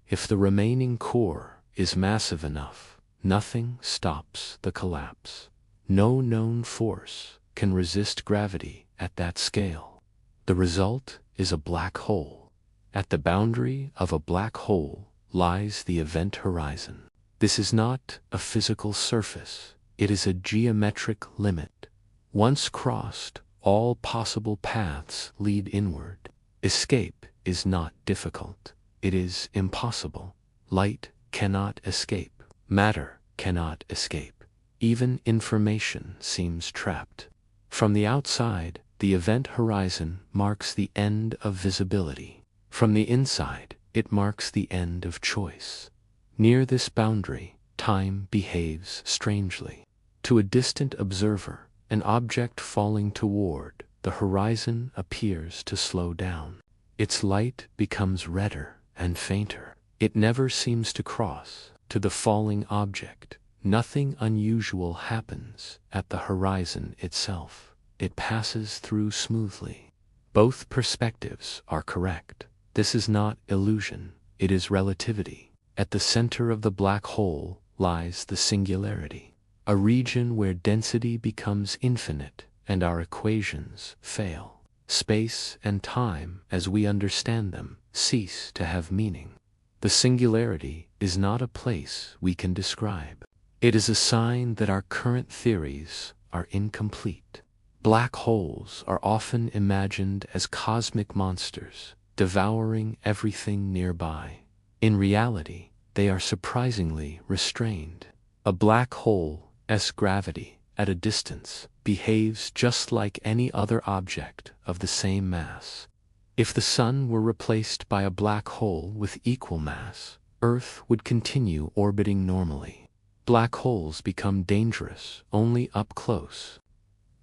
If the remaining core is massive enough, nothing stops the collapse. No known force can resist gravity at that scale. The result is a black hole. At the boundary of a black hole lies the event horizon. This is not a physical surface. It is a geometric limit. Once crossed, all possible paths lead inward. Escape is not difficult. It is impossible. Light cannot escape. Matter cannot escape. Even information seems trapped. From the outside, the event horizon marks the end of visibility. From the inside, it marks the end of choice. Near this boundary, time behaves strangely. To a distant observer, an object falling toward the horizon appears to slow down. Its light becomes redder and fainter. It never seems to cross. To the falling object, nothing unusual happens at the horizon itself. It passes through smoothly. Both perspectives are correct. This is not illusion, it is relativity. At the center of the black hole lies the singularity, a region where density becomes infinite and our equations fail. space and time, as we understand them, cease to have meaning. The singularity is not a place we can describe. It is a sign that our current theories are incomplete. Black holes are often imagined as cosmic monsters, devouring everything nearby. In reality, they are surprisingly restrained. A black hole's gravity, at a distance, behaves just like any other object of the same mass. If the Sun were replaced by a black hole with equal mass, Earth would continue orbiting normally. Black holes become dangerous only up close.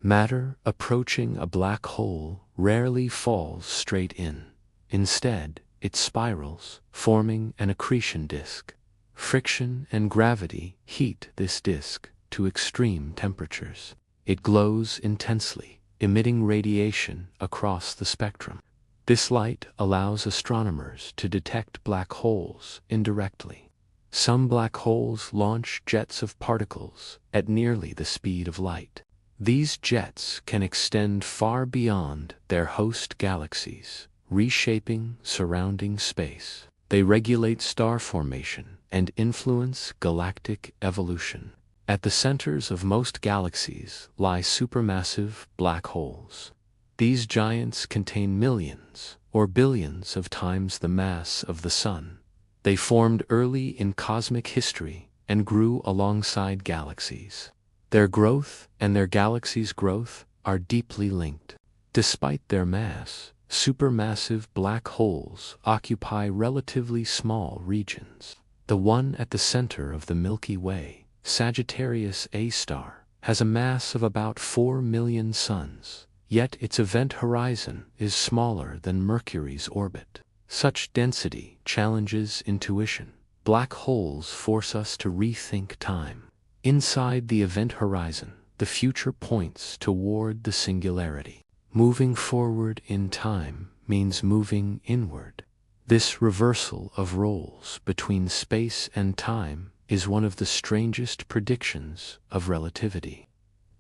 Matter approaching a black hole rarely falls straight in. Instead, it spirals, forming an accretion disk. Friction and gravity heat this disk to extreme temperatures. It glows intensely, emitting radiation across the spectrum. This light allows astronomers to detect black holes indirectly. Some black holes launch jets of particles at nearly the speed of light. These jets can extend far beyond their host galaxies, reshaping surrounding space. They regulate star formation and influence galactic evolution. At the centers of most galaxies lie supermassive black holes. These giants contain millions or billions of times the mass of the Sun. They formed early in cosmic history and grew alongside galaxies. Their growth and their galaxy's growth are deeply linked. Despite their mass, supermassive black holes occupy relatively small regions. The one at the center of the Milky Way, Sagittarius A star, has a mass of about 4 million suns, yet its event horizon is smaller than Mercury's orbit. Such density challenges intuition. Black holes force us to rethink time. Inside the event horizon, the future points toward the singularity. Moving forward in time means moving inward. This reversal of roles between space and time is one of the strangest predictions of relativity.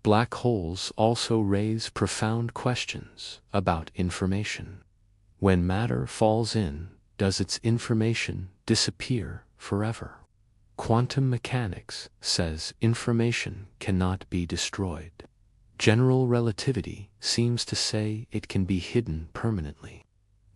Black holes also raise profound questions about information. When matter falls in, does its information disappear forever? Quantum mechanics says information cannot be destroyed. General relativity seems to say it can be hidden permanently.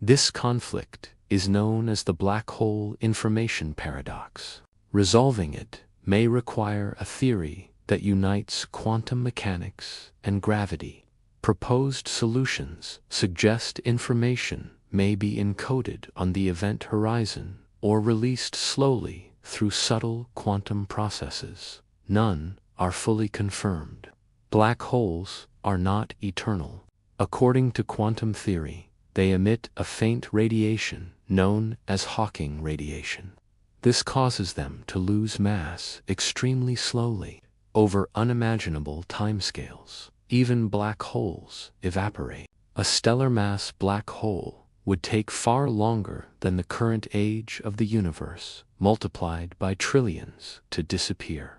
This conflict is known as the black hole information paradox. Resolving it may require a theory that unites quantum mechanics and gravity. Proposed solutions suggest information may be encoded on the event horizon or released slowly through subtle quantum processes. None are fully confirmed. Black holes are not eternal. According to quantum theory, they emit a faint radiation known as Hawking radiation. This causes them to lose mass extremely slowly over unimaginable timescales. Even black holes evaporate. A stellar mass black hole would take far longer than the current age of the universe, multiplied by trillions, to disappear.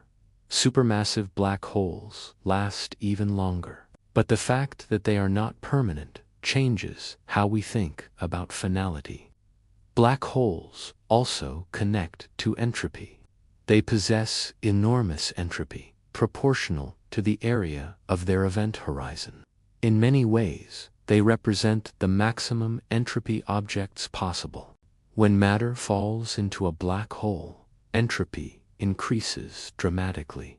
Supermassive black holes last even longer. But the fact that they are not permanent changes how we think about finality. Black holes also connect to entropy. They possess enormous entropy, proportional to the area of their event horizon. In many ways, they represent the maximum entropy objects possible. When matter falls into a black hole, entropy increases dramatically.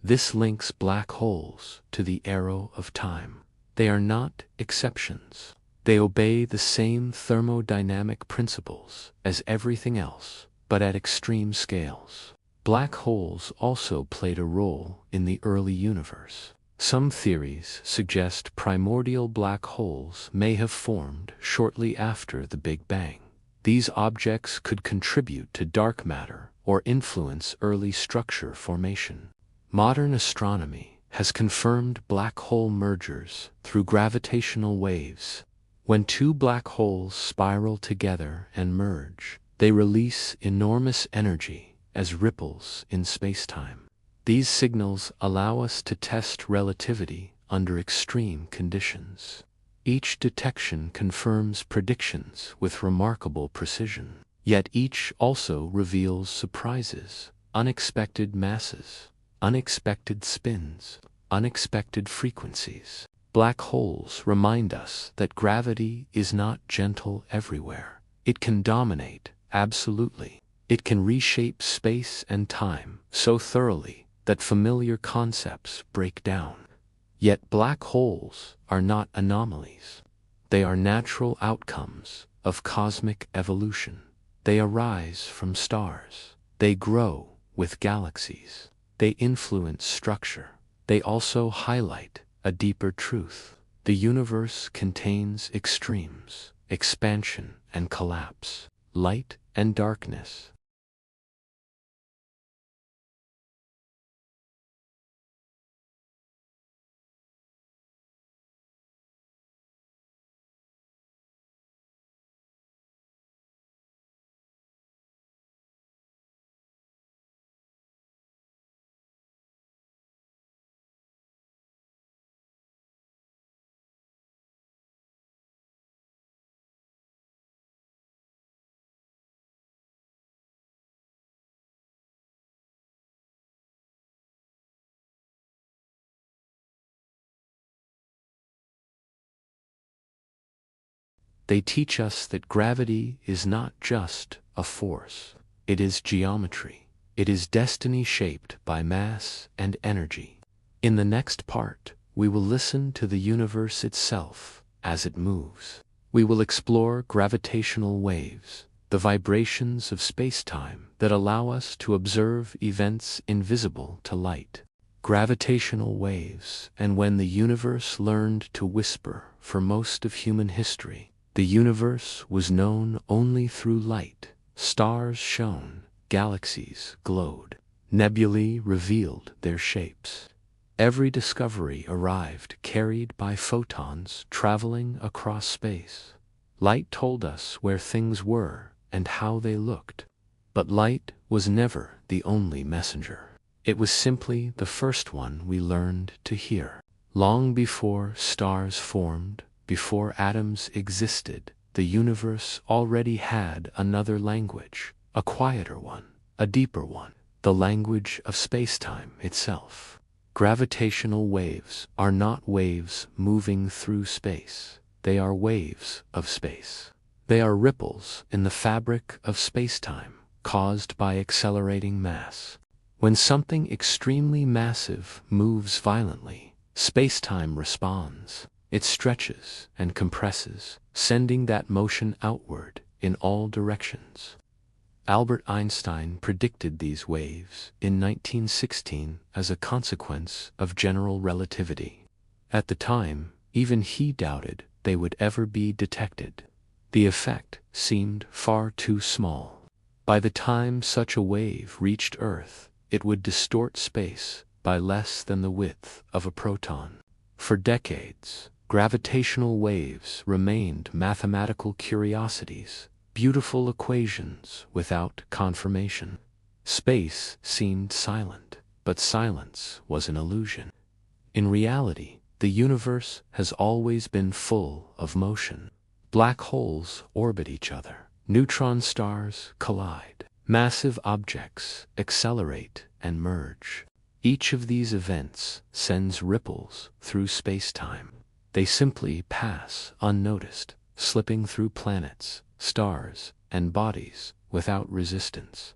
This links black holes to the arrow of time. They are not exceptions. They obey the same thermodynamic principles as everything else, but at extreme scales. Black holes also played a role in the early universe. Some theories suggest primordial black holes may have formed shortly after the Big Bang. These objects could contribute to dark matter or influence early structure formation. Modern astronomy has confirmed black hole mergers through gravitational waves. When two black holes spiral together and merge, they release enormous energy as ripples in spacetime. These signals allow us to test relativity under extreme conditions. Each detection confirms predictions with remarkable precision. Yet each also reveals surprises, unexpected masses, unexpected spins, unexpected frequencies. Black holes remind us that gravity is not gentle everywhere. It can dominate, absolutely. It can reshape space and time so thoroughly that familiar concepts break down. Yet black holes are not anomalies. They are natural outcomes of cosmic evolution. They arise from stars. They grow with galaxies. They influence structure. They also highlight a deeper truth. The universe contains extremes, expansion and collapse, light and darkness. They teach us that gravity is not just a force. It is geometry. It is destiny shaped by mass and energy. In the next part, we will listen to the universe itself as it moves. We will explore gravitational waves, the vibrations of spacetime that allow us to observe events invisible to light. Gravitational waves, and when the universe learned to whisper for most of human history, the universe was known only through light. Stars shone, galaxies glowed, nebulae revealed their shapes. Every discovery arrived carried by photons traveling across space. Light told us where things were and how they looked. But light was never the only messenger. It was simply the first one we learned to hear. Long before stars formed, before atoms existed, the universe already had another language, a quieter one, a deeper one, the language of spacetime itself. Gravitational waves are not waves moving through space. They are waves of space. They are ripples in the fabric of spacetime, caused by accelerating mass. When something extremely massive moves violently, spacetime responds. It stretches and compresses, sending that motion outward in all directions. Albert Einstein predicted these waves in 1916 as a consequence of general relativity. At the time, even he doubted they would ever be detected. The effect seemed far too small. By the time such a wave reached Earth, it would distort space by less than the width of a proton. For decades, gravitational waves remained mathematical curiosities, beautiful equations without confirmation. Space seemed silent, but silence was an illusion. In reality, the universe has always been full of motion. Black holes orbit each other. Neutron stars collide. Massive objects accelerate and merge. Each of these events sends ripples through space-time. They simply pass unnoticed, slipping through planets, stars, and bodies without resistance.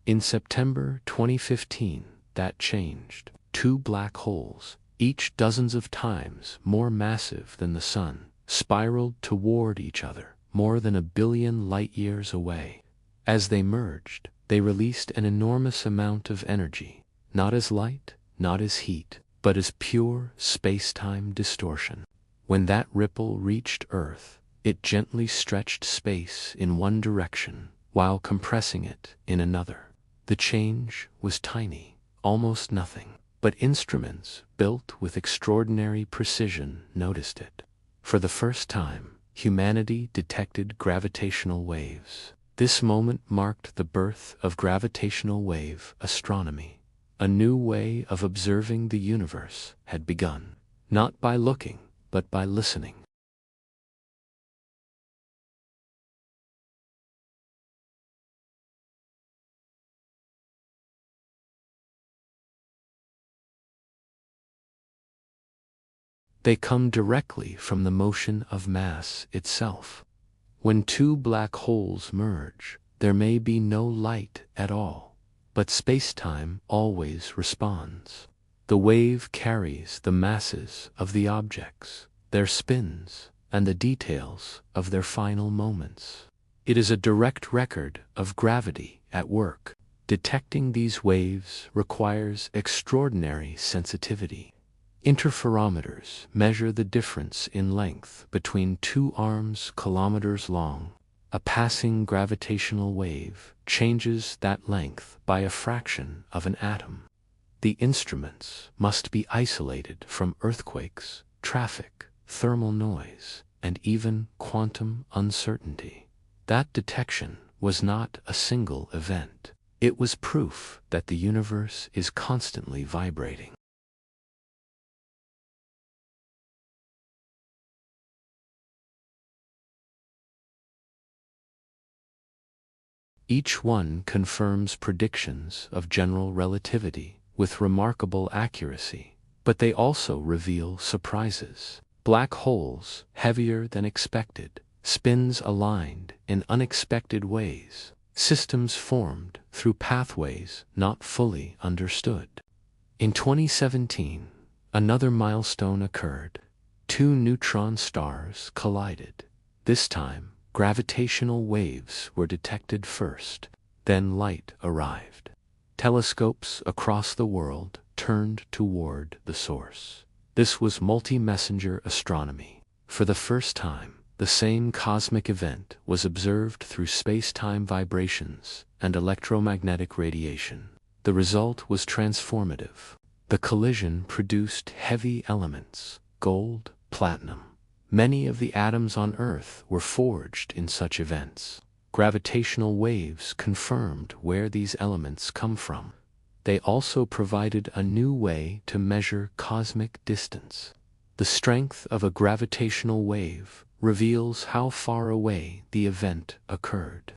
In September 2015, that changed. Two black holes, each dozens of times more massive than the Sun, spiraled toward each other, more than 1 billion light-years away. As they merged, they released an enormous amount of energy, not as light, not as heat, but as pure space-time distortion. When that ripple reached Earth, it gently stretched space in one direction, while compressing it in another. The change was tiny, almost nothing, but instruments built with extraordinary precision noticed it. For the first time, humanity detected gravitational waves. This moment marked the birth of gravitational wave astronomy. A new way of observing the universe had begun, not by looking, but by listening. They come directly from the motion of mass itself. When two black holes merge, there may be no light at all, but spacetime always responds. The wave carries the masses of the objects, their spins, and the details of their final moments. It is a direct record of gravity at work. Detecting these waves requires extraordinary sensitivity. Interferometers measure the difference in length between two arms kilometers long. A passing gravitational wave changes that length by a fraction of an atom. The instruments must be isolated from earthquakes, traffic, thermal noise, and even quantum uncertainty. That detection was not a single event. It was proof that the universe is constantly vibrating. Each one confirms predictions of general relativity with remarkable accuracy, but they also reveal surprises. Black holes, heavier than expected, spins aligned in unexpected ways, systems formed through pathways not fully understood. In 2017, another milestone occurred. Two neutron stars collided. This time, gravitational waves were detected first, then light arrived. Telescopes across the world turned toward the source. This was multi-messenger astronomy. For the first time, the same cosmic event was observed through space-time vibrations and electromagnetic radiation. The result was transformative. The collision produced heavy elements, gold, platinum. Many of the atoms on Earth were forged in such events. Gravitational waves confirmed where these elements come from. They also provided a new way to measure cosmic distance. The strength of a gravitational wave reveals how far away the event occurred.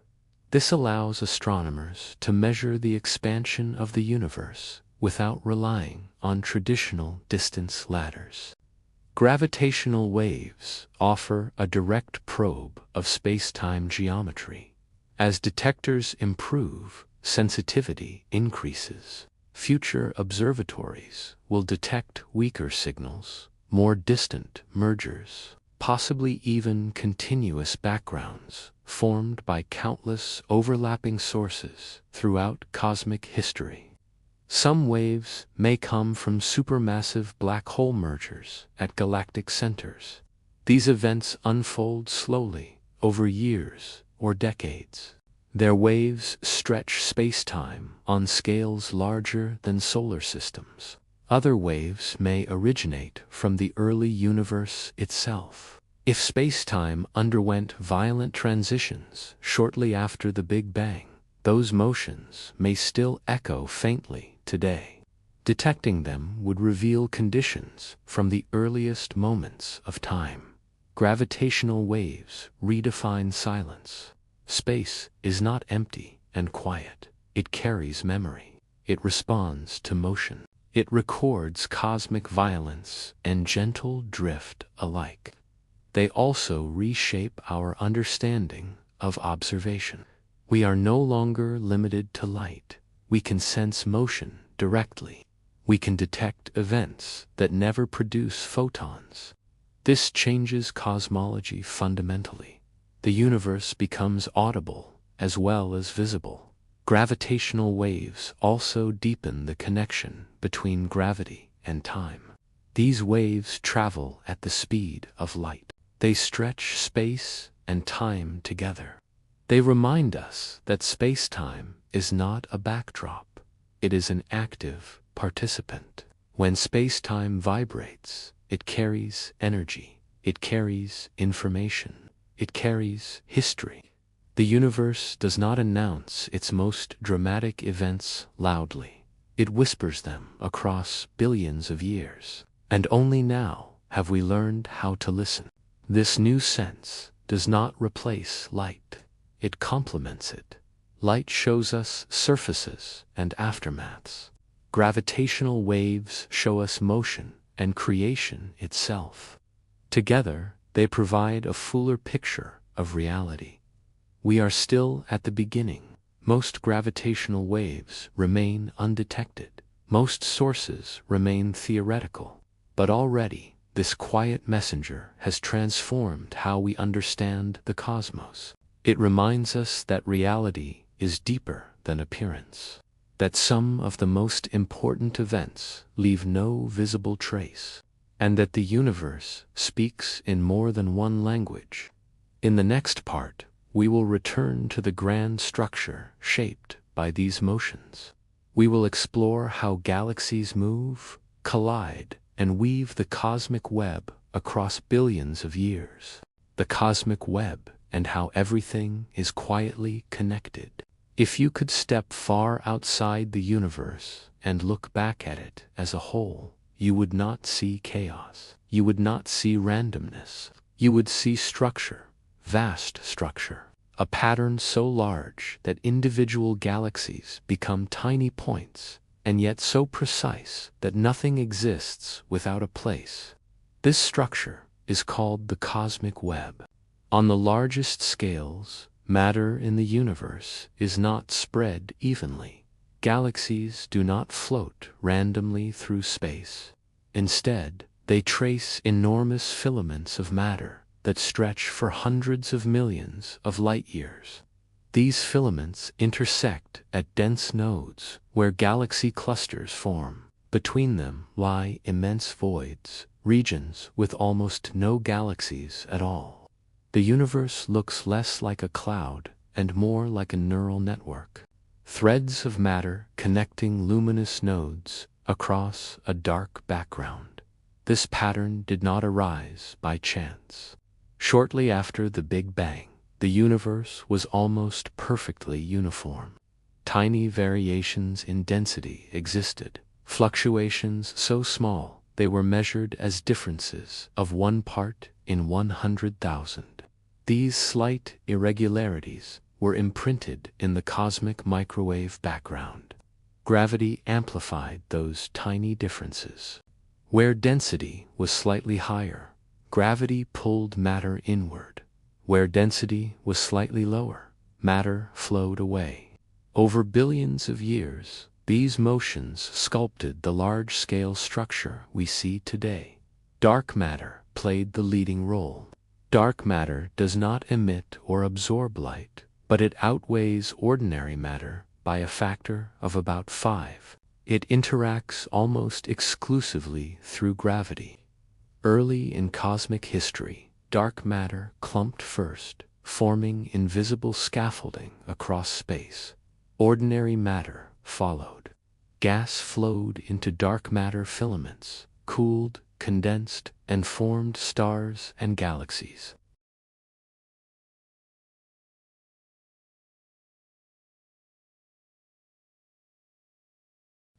This allows astronomers to measure the expansion of the universe without relying on traditional distance ladders. Gravitational waves offer a direct probe of space-time geometry. As detectors improve, sensitivity increases. Future observatories will detect weaker signals, more distant mergers, possibly even continuous backgrounds formed by countless overlapping sources throughout cosmic history. Some waves may come from supermassive black hole mergers at galactic centers. These events unfold slowly over years or decades. Their waves stretch spacetime on scales larger than solar systems. Other waves may originate from the early universe itself. If spacetime underwent violent transitions shortly after the Big Bang, those motions may still echo faintly today. Detecting them would reveal conditions from the earliest moments of time. Gravitational waves redefine silence. Space is not empty and quiet. It carries memory. It responds to motion. It records cosmic violence and gentle drift alike. They also reshape our understanding of observation. We are no longer limited to light. We can sense motion directly. We can detect events that never produce photons. This changes cosmology fundamentally. The universe becomes audible as well as visible. Gravitational waves also deepen the connection between gravity and time. These waves travel at the speed of light. They stretch space and time together. They remind us that space-time is not a backdrop. It is an active participant. When space-time vibrates, it carries energy. It carries information. It carries history. The universe does not announce its most dramatic events loudly. It whispers them across billions of years. And only now have we learned how to listen. This new sense does not replace light. It complements it. Light shows us surfaces and aftermaths. Gravitational waves show us motion and creation itself. Together, they provide a fuller picture of reality. We are still at the beginning. Most gravitational waves remain undetected. Most sources remain theoretical. But already, this quiet messenger has transformed how we understand the cosmos. It reminds us that reality is deeper than appearance, that some of the most important events leave no visible trace, and that the universe speaks in more than one language. In the next part, we will return to the grand structure shaped by these motions. We will explore how galaxies move, collide, and weave the cosmic web across billions of years. The cosmic web and how everything is quietly connected. If you could step far outside the universe and look back at it as a whole, you would not see chaos. You would not see randomness. You would see structure. Vast structure, a pattern so large that individual galaxies become tiny points, and yet so precise that nothing exists without a place. This structure is called the cosmic web. On the largest scales, matter in the universe is not spread evenly. Galaxies do not float randomly through space. Instead, they trace enormous filaments of matter that stretch for hundreds of millions of light-years. These filaments intersect at dense nodes where galaxy clusters form. Between them lie immense voids, regions with almost no galaxies at all. The universe looks less like a cloud and more like a neural network. Threads of matter connecting luminous nodes across a dark background. This pattern did not arise by chance. Shortly after the Big Bang, the universe was almost perfectly uniform. Tiny variations in density existed, fluctuations so small they were measured as differences of 1 part in 100,000. These slight irregularities were imprinted in the cosmic microwave background. Gravity amplified those tiny differences. Where density was slightly higher, gravity pulled matter inward. Where density was slightly lower, matter flowed away. Over billions of years, these motions sculpted the large-scale structure we see today. Dark matter played the leading role. Dark matter does not emit or absorb light, but it outweighs ordinary matter by a factor of about 5. It interacts almost exclusively through gravity. Early in cosmic history, dark matter clumped first, forming invisible scaffolding across space. Ordinary matter followed. Gas flowed into dark matter filaments, cooled, condensed, and formed stars and galaxies.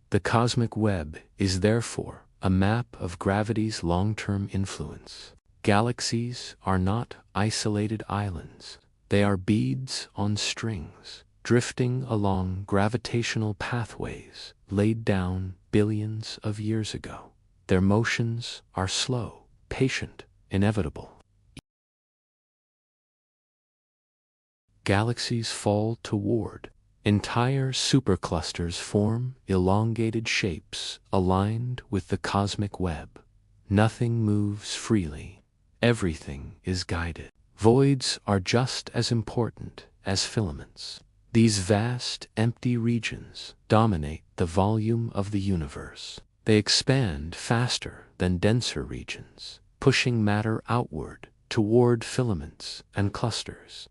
The cosmic web is therefore a map of gravity's long-term influence. Galaxies are not isolated islands. They are beads on strings, drifting along gravitational pathways laid down billions of years ago. Their motions are slow, patient, inevitable. Galaxies fall toward. Entire superclusters form elongated shapes aligned with the cosmic web. Nothing moves freely. Everything is guided. Voids are just as important as filaments. These vast, empty regions dominate the volume of the universe. They expand faster than denser regions, pushing matter outward toward filaments and clusters.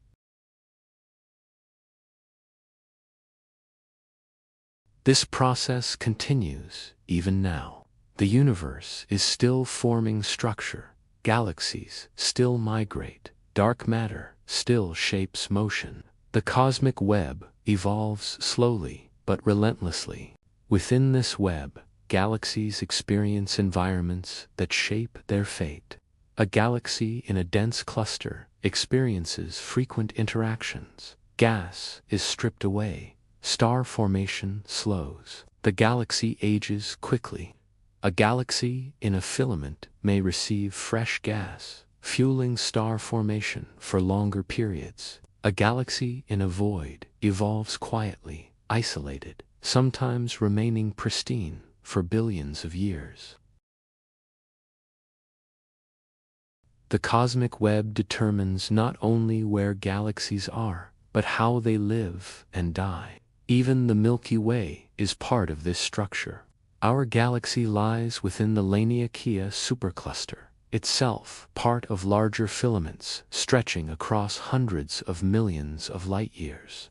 This process continues even now. The universe is still forming structure. Galaxies still migrate. Dark matter still shapes motion. The cosmic web evolves slowly but relentlessly. Within this web, galaxies experience environments that shape their fate. A galaxy in a dense cluster experiences frequent interactions. Gas is stripped away. Star formation slows. The galaxy ages quickly. A galaxy in a filament may receive fresh gas, fueling star formation for longer periods. A galaxy in a void evolves quietly, isolated, sometimes remaining pristine for billions of years. The cosmic web determines not only where galaxies are, but how they live and die. Even the Milky Way is part of this structure. Our galaxy lies within the Laniakea supercluster, itself part of larger filaments stretching across hundreds of millions of light-years.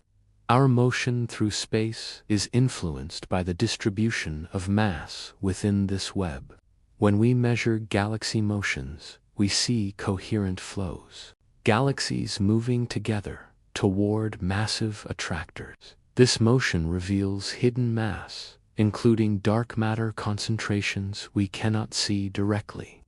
Our motion through space is influenced by the distribution of mass within this web. When we measure galaxy motions, we see coherent flows. Galaxies moving together toward massive attractors. This motion reveals hidden mass, including dark matter concentrations we cannot see directly.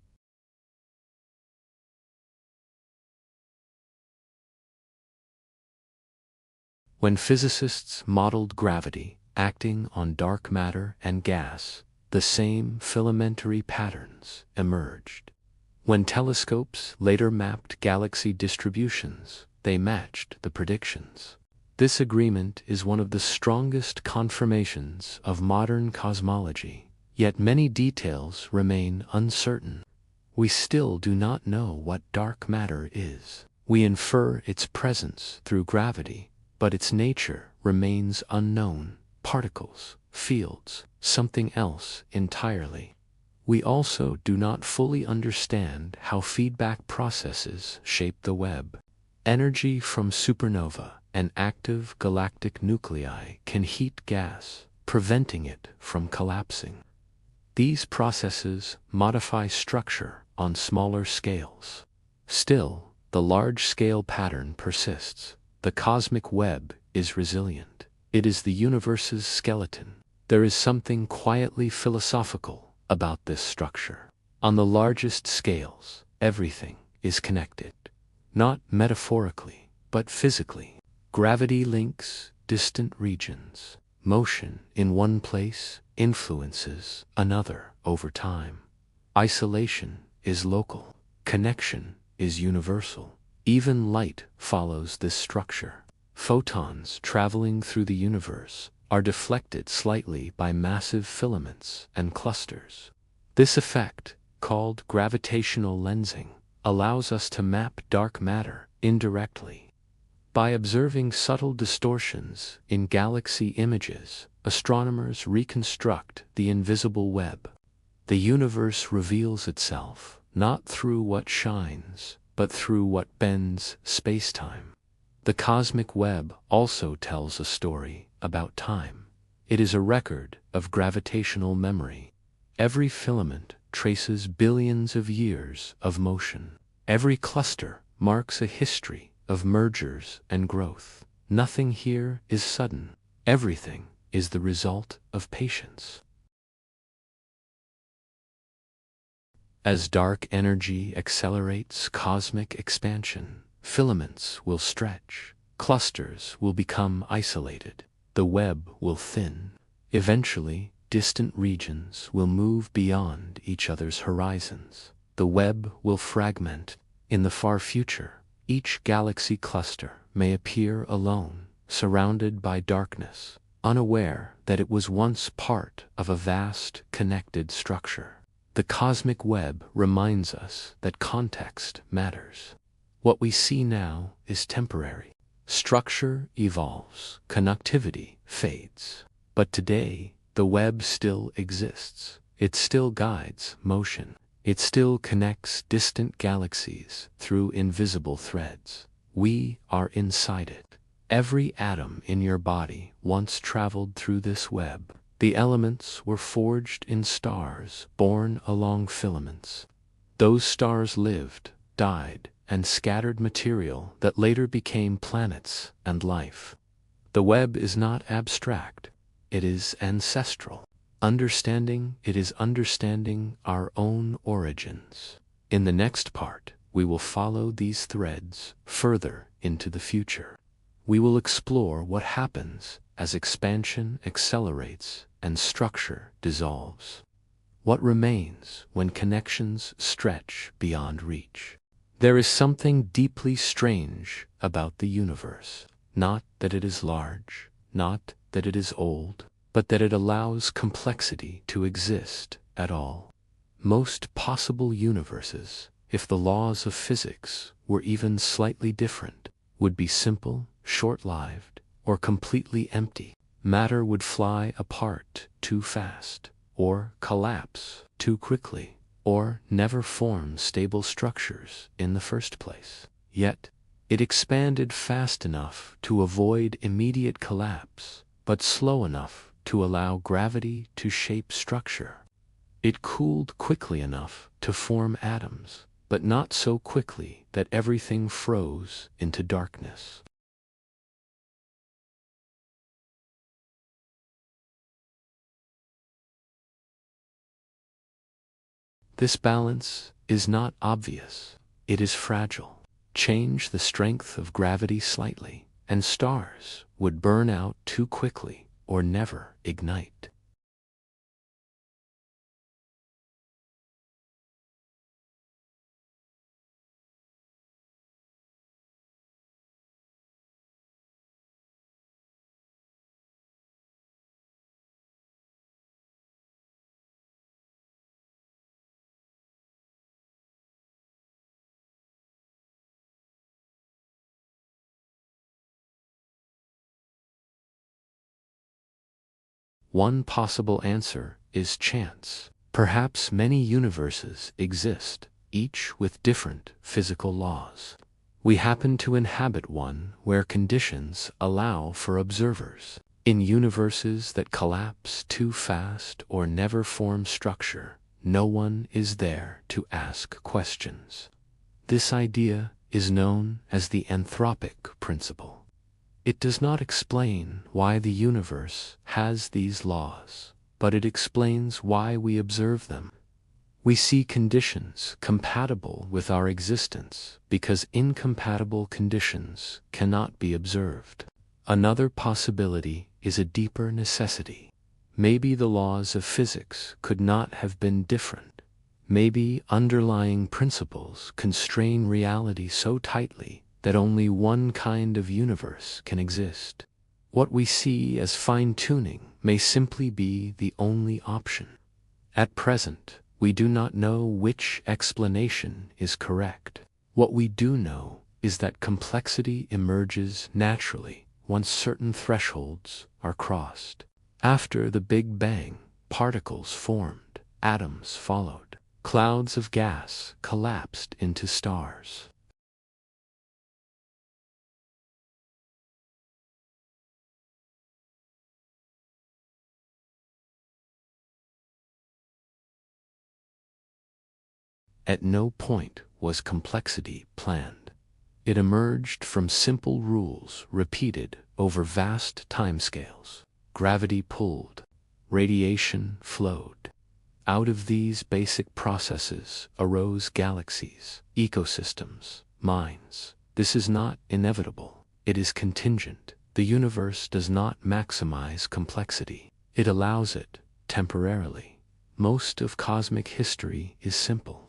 When physicists modeled gravity acting on dark matter and gas, the same filamentary patterns emerged. When telescopes later mapped galaxy distributions, they matched the predictions. This agreement is one of the strongest confirmations of modern cosmology, yet many details remain uncertain. We still do not know what dark matter is. We infer its presence through gravity, but its nature remains unknown. Particles, fields, something else entirely. We also do not fully understand how feedback processes shape the web. Energy from supernova and active galactic nuclei can heat gas, preventing it from collapsing. These processes modify structure on smaller scales. Still, the large-scale pattern persists. The cosmic web is resilient. It is the universe's skeleton. There is something quietly philosophical about this structure. On the largest scales, everything is connected. Not metaphorically, but physically. Gravity links distant regions. Motion in one place influences another over time. Isolation is local. Connection is universal. Even light follows this structure. Photons traveling through the universe are deflected slightly by massive filaments and clusters. This effect, called gravitational lensing, allows us to map dark matter indirectly. By observing subtle distortions in galaxy images, astronomers reconstruct the invisible web. The universe reveals itself not through what shines, but through what bends spacetime. The cosmic web also tells a story about time. It is a record of gravitational memory. Every filament traces billions of years of motion. Every cluster marks a history of mergers and growth. Nothing here is sudden. Everything is the result of patience. As dark energy accelerates cosmic expansion, filaments will stretch, clusters will become isolated, the web will thin. Eventually, distant regions will move beyond each other's horizons. The web will fragment. In the far future, each galaxy cluster may appear alone, surrounded by darkness, unaware that it was once part of a vast, connected structure. The cosmic web reminds us that context matters. What we see now is temporary. Structure evolves, connectivity fades. But today, the web still exists. It still guides motion. It still connects distant galaxies through invisible threads. We are inside it. Every atom in your body once traveled through this web. The elements were forged in stars, born along filaments. Those stars lived, died, and scattered material that later became planets and life. The web is not abstract. It is ancestral. Understanding it is understanding our own origins. In the next part, we will follow these threads further into the future. We will explore what happens as expansion accelerates and structure dissolves. What remains when connections stretch beyond reach? There is something deeply strange about the universe. Not that it is large, not that it is old, but that it allows complexity to exist at all. Most possible universes, if the laws of physics were even slightly different, would be simple, short-lived, or completely empty. Matter would fly apart too fast, or collapse too quickly, or never form stable structures in the first place. Yet, it expanded fast enough to avoid immediate collapse, but slow enough to allow gravity to shape structure. It cooled quickly enough to form atoms, but not so quickly that everything froze into darkness. This balance is not obvious. It is fragile. Change the strength of gravity slightly, and stars would burn out too quickly or never ignite. One possible answer is chance. Perhaps many universes exist, each with different physical laws. We happen to inhabit one where conditions allow for observers. In universes that collapse too fast or never form structure, no one is there to ask questions. This idea is known as the anthropic principle. It does not explain why the universe has these laws, but it explains why we observe them. We see conditions compatible with our existence because incompatible conditions cannot be observed. Another possibility is a deeper necessity. Maybe the laws of physics could not have been different. Maybe underlying principles constrain reality so tightly that only one kind of universe can exist. What we see as fine-tuning may simply be the only option. At present, we do not know which explanation is correct. What we do know is that complexity emerges naturally once certain thresholds are crossed. After the Big Bang, particles formed, atoms followed, clouds of gas collapsed into stars. At no point was complexity planned. It emerged from simple rules repeated over vast timescales. Gravity pulled, radiation flowed. Out of these basic processes arose galaxies, ecosystems, minds. This is not inevitable. It is contingent. The universe does not maximize complexity. It allows it, temporarily. Most of cosmic history is simple.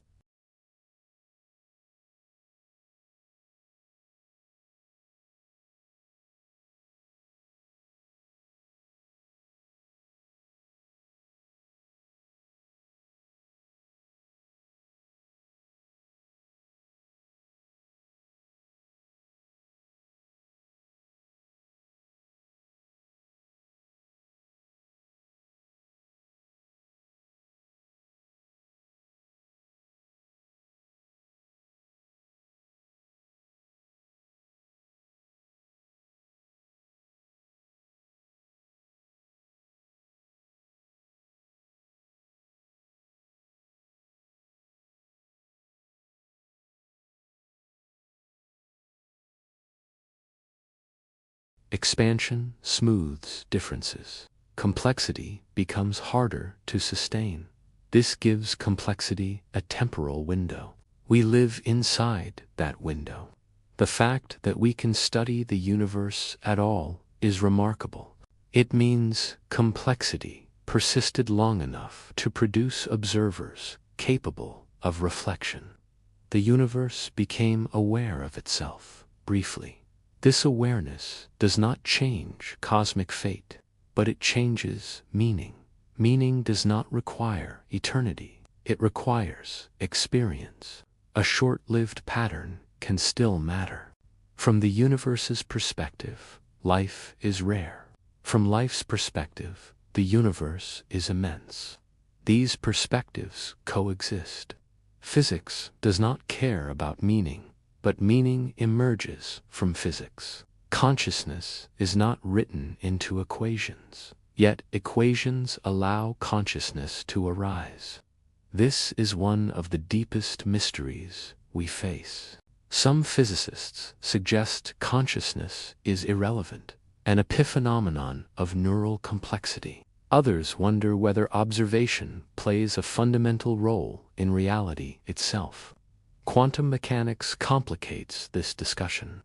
Expansion smooths differences. Complexity becomes harder to sustain. This gives complexity a temporal window. We live inside that window. The fact that we can study the universe at all is remarkable. It means complexity persisted long enough to produce observers capable of reflection. The universe became aware of itself, briefly. This awareness does not change cosmic fate, but it changes meaning. Meaning does not require eternity. It requires experience. A short-lived pattern can still matter. From the universe's perspective, life is rare. From life's perspective, the universe is immense. These perspectives coexist. Physics does not care about meaning, but meaning emerges from physics. Consciousness is not written into equations, yet equations allow consciousness to arise. This is one of the deepest mysteries we face. Some physicists suggest consciousness is irrelevant, an epiphenomenon of neural complexity. Others wonder whether observation plays a fundamental role in reality itself. Quantum mechanics complicates this discussion.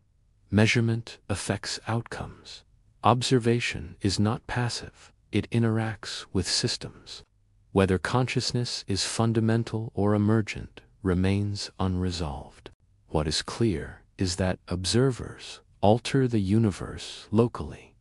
Measurement affects outcomes. Observation is not passive, it interacts with systems. Whether consciousness is fundamental or emergent remains unresolved. What is clear is that observers alter the universe locally.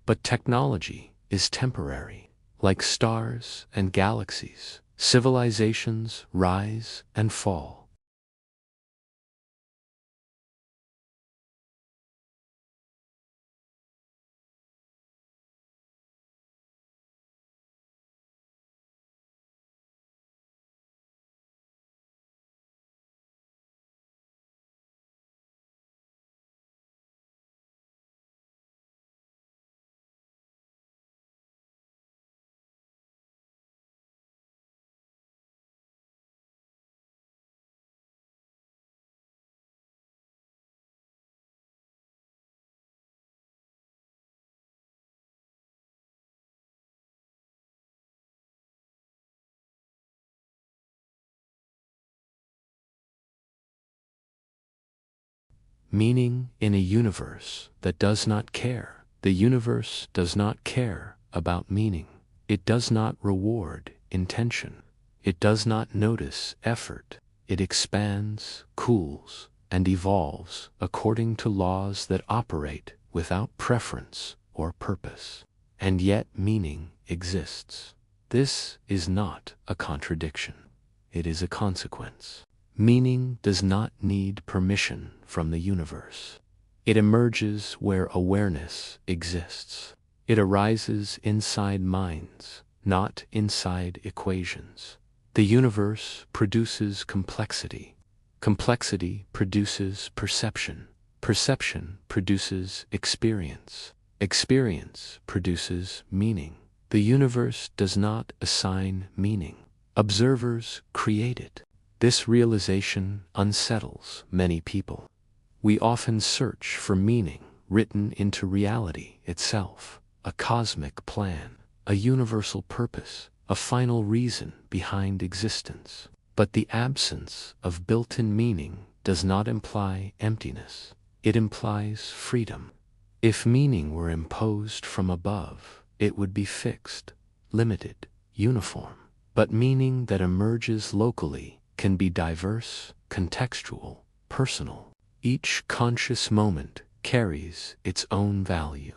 But technology is temporary. Like stars and galaxies, civilizations rise and fall. Meaning in a universe that does not care. The universe does not care about meaning. It does not reward intention. It does not notice effort. It expands, cools, and evolves according to laws that operate without preference or purpose. And yet meaning exists. This is not a contradiction. It is a consequence. Meaning does not need permission from the universe. It emerges where awareness exists. It arises inside minds, not inside equations. The universe produces complexity. Complexity produces perception. Perception produces experience. Experience produces meaning. The universe does not assign meaning. Observers create it. This realization unsettles many people. We often search for meaning written into reality itself, a cosmic plan, a universal purpose, a final reason behind existence. But the absence of built-in meaning does not imply emptiness. It implies freedom. If meaning were imposed from above, it would be fixed, limited, uniform. But meaning that emerges locally can be diverse, contextual, personal. Each conscious moment carries its own value.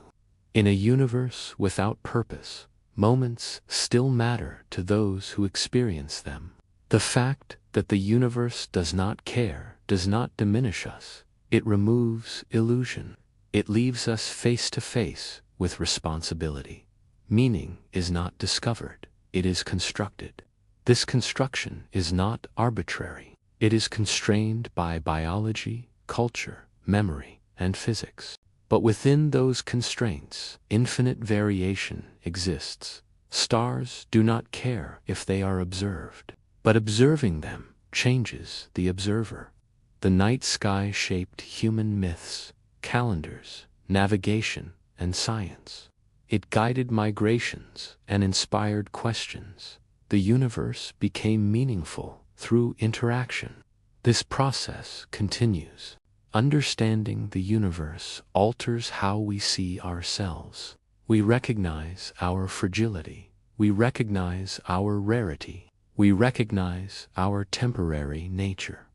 In a universe without purpose, moments still matter to those who experience them. The fact that the universe does not care does not diminish us. It removes illusion. It leaves us face to face with responsibility. Meaning is not discovered, it is constructed. This construction is not arbitrary. It is constrained by biology, culture, memory, and physics. But within those constraints, infinite variation exists. Stars do not care if they are observed, but observing them changes the observer. The night sky shaped human myths, calendars, navigation, and science. It guided migrations and inspired questions. The universe became meaningful through interaction. This process continues. Understanding the universe alters how we see ourselves. We recognize our fragility. We recognize our rarity. We recognize our temporary nature.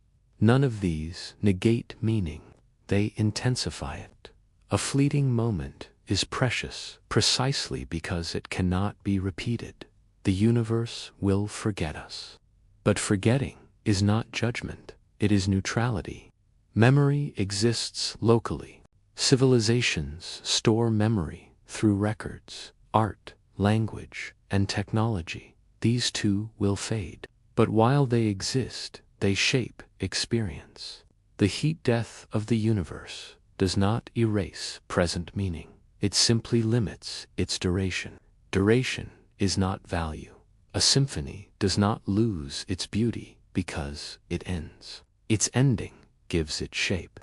None of these negate meaning. They intensify it. A fleeting moment is precious precisely because it cannot be repeated. The universe will forget us. But forgetting is not judgment. It is neutrality. Memory exists locally. Civilizations store memory through records, art, language, and technology. These too will fade. But while they exist, they shape experience. The heat death of the universe does not erase present meaning. It simply limits its duration. Duration is not value. A symphony does not lose its beauty because it ends. Its ending gives it shape.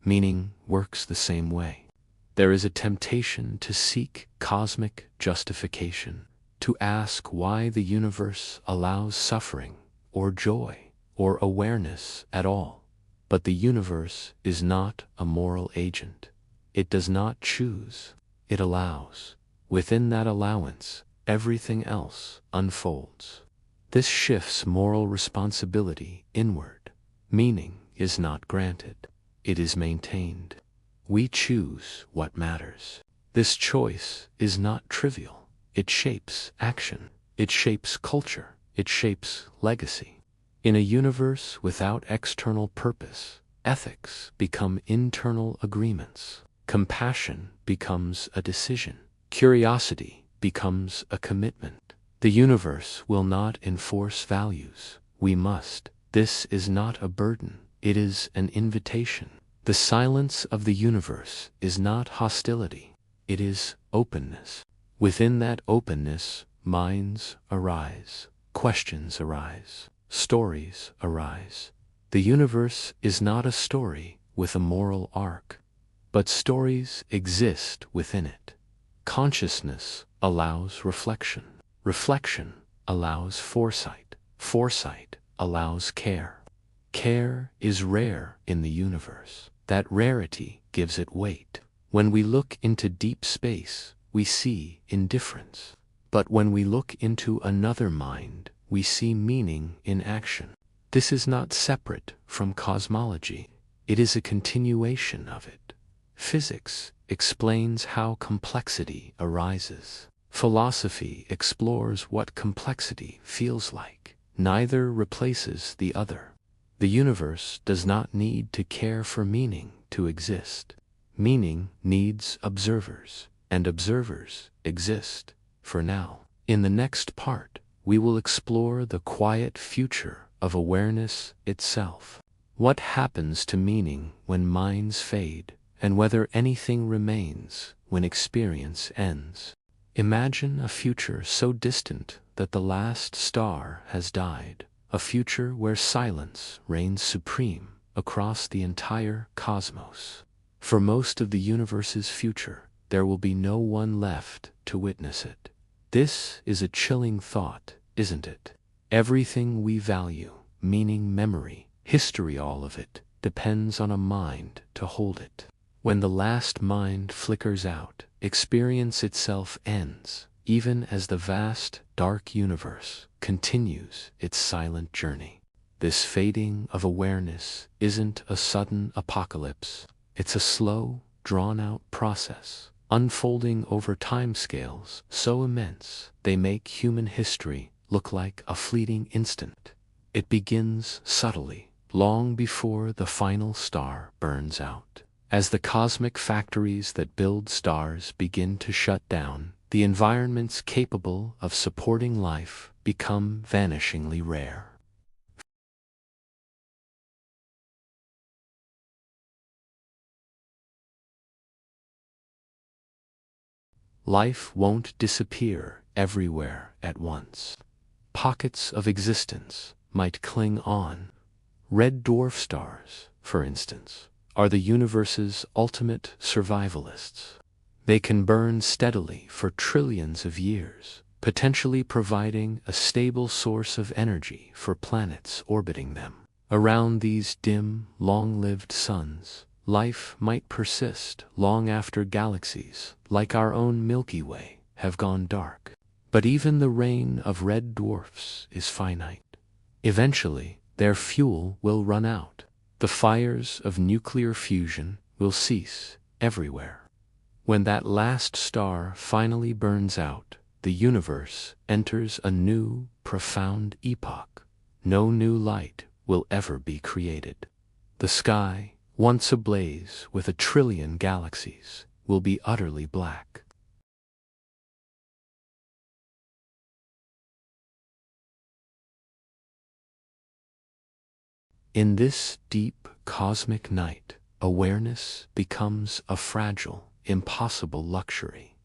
Meaning works the same way. There is a temptation to seek cosmic justification, to ask why the universe allows suffering, or joy, or awareness at all. But the universe is not a moral agent. It does not choose. It allows. Within that allowance, everything else unfolds. This shifts moral responsibility inward. Meaning is not granted. It is maintained. We choose what matters. This choice is not trivial. It shapes action. It shapes culture. It shapes legacy. In a universe without external purpose, ethics become internal agreements. Compassion becomes a decision. Curiosity becomes a commitment. The universe will not enforce values. We must. This is not a burden. It is an invitation. The silence of the universe is not hostility. It is openness. Within that openness, minds arise, questions arise, stories arise. The universe is not a story with a moral arc, but stories exist within it. Consciousness allows reflection. Reflection allows foresight. Foresight allows care. Care is rare in the universe. That rarity gives it weight. When we look into deep space, we see indifference. But when we look into another mind, we see meaning in action. This is not separate from cosmology. It is a continuation of it. Physics explains how complexity arises. Philosophy explores what complexity feels like. Neither replaces the other. The universe does not need to care for meaning to exist. Meaning needs observers, and observers exist for now. In the next part, we will explore the quiet future of awareness itself. What happens to meaning when minds fade, and whether anything remains when experience ends. Imagine a future so distant that the last star has died. A future where silence reigns supreme across the entire cosmos. For most of the universe's future, there will be no one left to witness it. This is a chilling thought, isn't it? Everything we value, meaning, memory, history, all of it, depends on a mind to hold it. When the last mind flickers out, experience itself ends, even as the vast, dark universe continues its silent journey. This fading of awareness isn't a sudden apocalypse. It's a slow, drawn-out process, unfolding over timescales so immense they make human history look like a fleeting instant. It begins subtly, long before the final star burns out. As the cosmic factories that build stars begin to shut down, the environments capable of supporting life become vanishingly rare. Life won't disappear everywhere at once. Pockets of existence might cling on. Red dwarf stars, for instance, are the universe's ultimate survivalists. They can burn steadily for trillions of years, potentially providing a stable source of energy for planets orbiting them. Around these dim, long-lived suns, life might persist long after galaxies, like our own Milky Way, have gone dark. But even the reign of red dwarfs is finite. Eventually, their fuel will run out. The fires of nuclear fusion will cease everywhere. When that last star finally burns out, the universe enters a new, profound epoch. No new light will ever be created. The sky, once ablaze with 1 trillion galaxies, will be utterly black. In this deep cosmic night, awareness becomes a fragile, impossible luxury.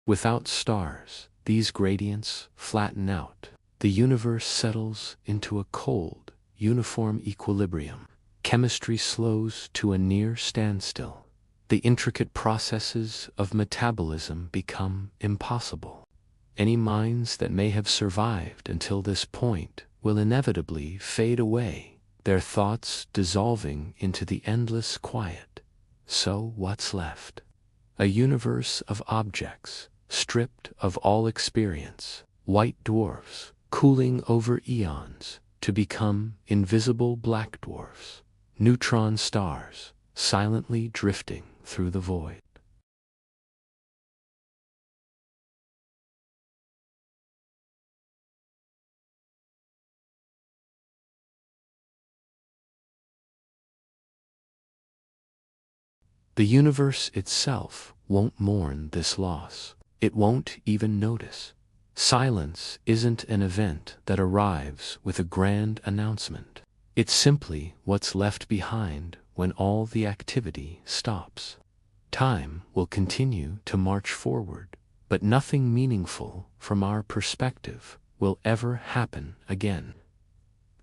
Without stars, these gradients flatten out. The universe settles into a cold, uniform equilibrium. Chemistry slows to a near standstill. The intricate processes of metabolism become impossible. Any minds that may have survived until this point will inevitably fade away, their thoughts dissolving into the endless quiet. So what's left? A universe of objects, stripped of all experience, white dwarfs, cooling over eons, to become invisible black dwarfs, neutron stars, silently drifting through the void. The universe itself won't mourn this loss. It won't even notice. Silence isn't an event that arrives with a grand announcement. It's simply what's left behind when all the activity stops. Time will continue to march forward, but nothing meaningful from our perspective will ever happen again.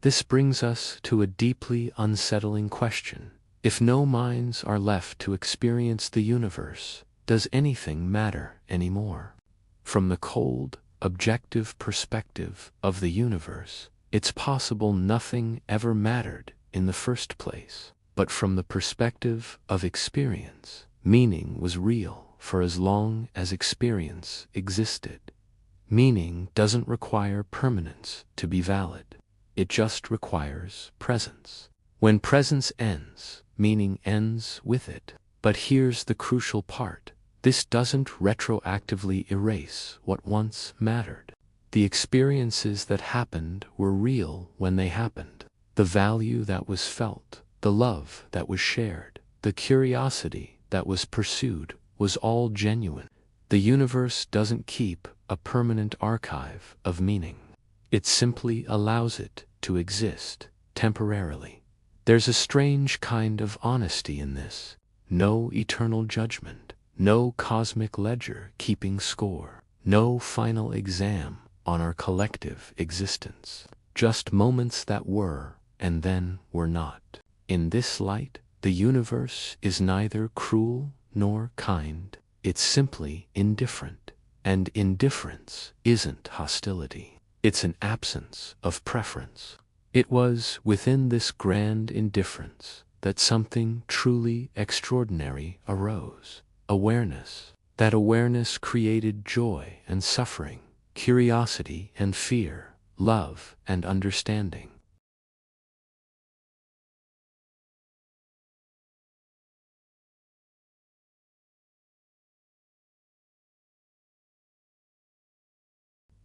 This brings us to a deeply unsettling question. If no minds are left to experience the universe, does anything matter anymore? From the cold, objective perspective of the universe, it's possible nothing ever mattered in the first place. But from the perspective of experience, meaning was real for as long as experience existed. Meaning doesn't require permanence to be valid. It just requires presence. When presence ends, meaning ends with it. But here's the crucial part. This doesn't retroactively erase what once mattered. The experiences that happened were real when they happened. The value that was felt, the love that was shared, the curiosity that was pursued was all genuine. The universe doesn't keep a permanent archive of meaning. It simply allows it to exist temporarily. There's a strange kind of honesty in this. No eternal judgment, no cosmic ledger keeping score, no final exam on our collective existence. Just moments that were and then were not. In this light, the universe is neither cruel nor kind. It's simply indifferent. And indifference isn't hostility. It's an absence of preference. It was within this grand indifference that something truly extraordinary arose. Awareness. That awareness created joy and suffering, curiosity and fear, love and understanding.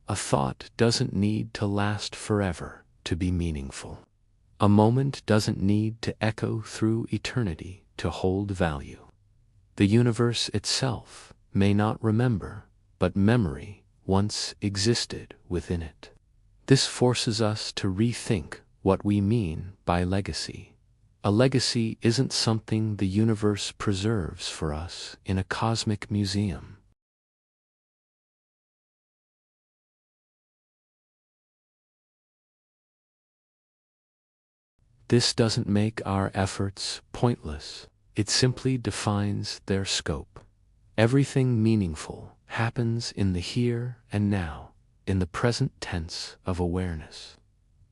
A thought doesn't need to last forever to be meaningful. A moment doesn't need to echo through eternity to hold value. The universe itself may not remember, but memory once existed within it. This forces us to rethink what we mean by legacy. A legacy isn't something the universe preserves for us in a cosmic museum. This doesn't make our efforts pointless. It simply defines their scope. Everything meaningful happens in the here and now, in the present tense of awareness.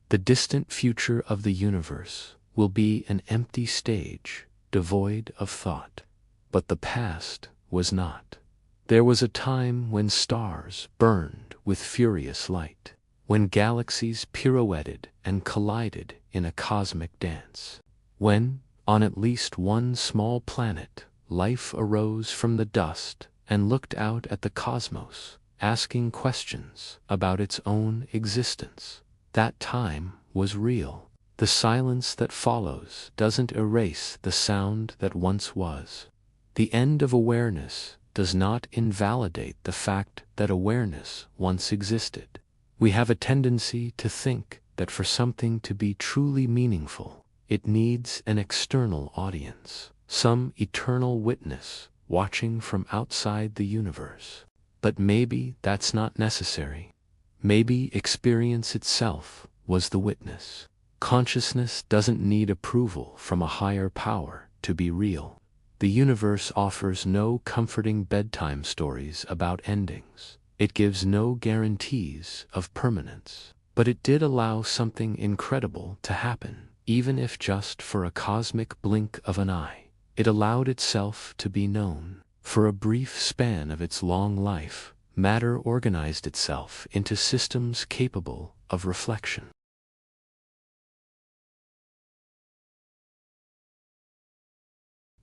The distant future of the universe will be an empty stage, devoid of thought. But the past was not. There was a time when stars burned with furious light, when galaxies pirouetted and collided in a cosmic dance, when, on at least one small planet, life arose from the dust and looked out at the cosmos, asking questions about its own existence. That time was real. The silence that follows doesn't erase the sound that once was. The end of awareness does not invalidate the fact that awareness once existed. We have a tendency to think that for something to be truly meaningful, it needs an external audience, some eternal witness watching from outside the universe. But maybe that's not necessary. Maybe experience itself was the witness. Consciousness doesn't need approval from a higher power to be real. The universe offers no comforting bedtime stories about endings. It gives no guarantees of permanence. But it did allow something incredible to happen, even if just for a cosmic blink of an eye. It allowed itself to be known. For a brief span of its long life, matter organized itself into systems capable of reflection.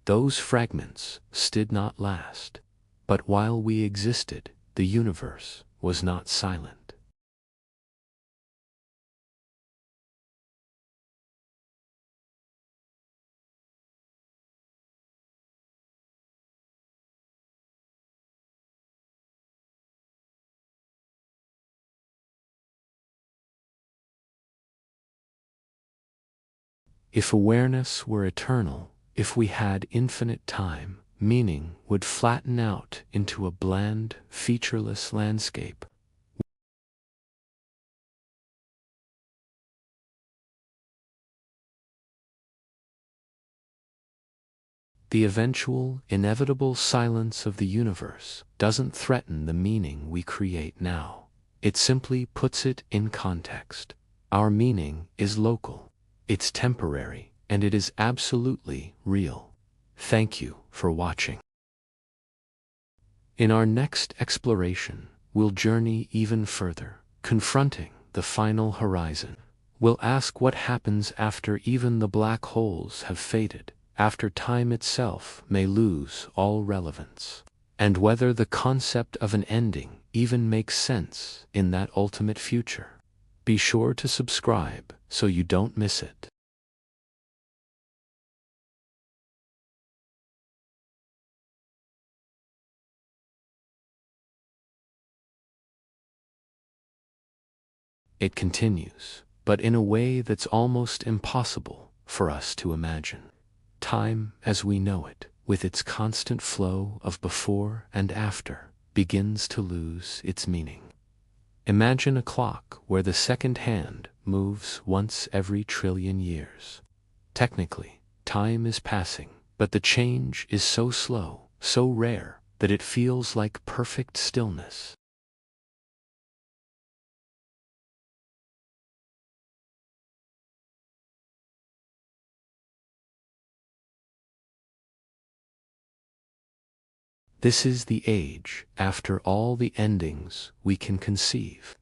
Those fragments did not last, but while we existed, the universe was not silent. If awareness were eternal, if we had infinite time, meaning would flatten out into a bland, featureless landscape. The eventual, inevitable silence of the universe doesn't threaten the meaning we create now. It simply puts it in context. Our meaning is local, it's temporary, and it is absolutely real. Thank you for watching. In our next exploration, we'll journey even further, confronting the final horizon. We'll ask what happens after even the black holes have faded, after time itself may lose all relevance, and whether the concept of an ending even makes sense in that ultimate future. Be sure to subscribe so you don't miss it. It continues, but in a way that's almost impossible for us to imagine. Time, as we know it, with its constant flow of before and after, begins to lose its meaning. Imagine a clock where the second hand moves once every trillion years. Technically, time is passing, but the change is so slow, so rare, that it feels like perfect stillness. This is the age after all the endings we can conceive.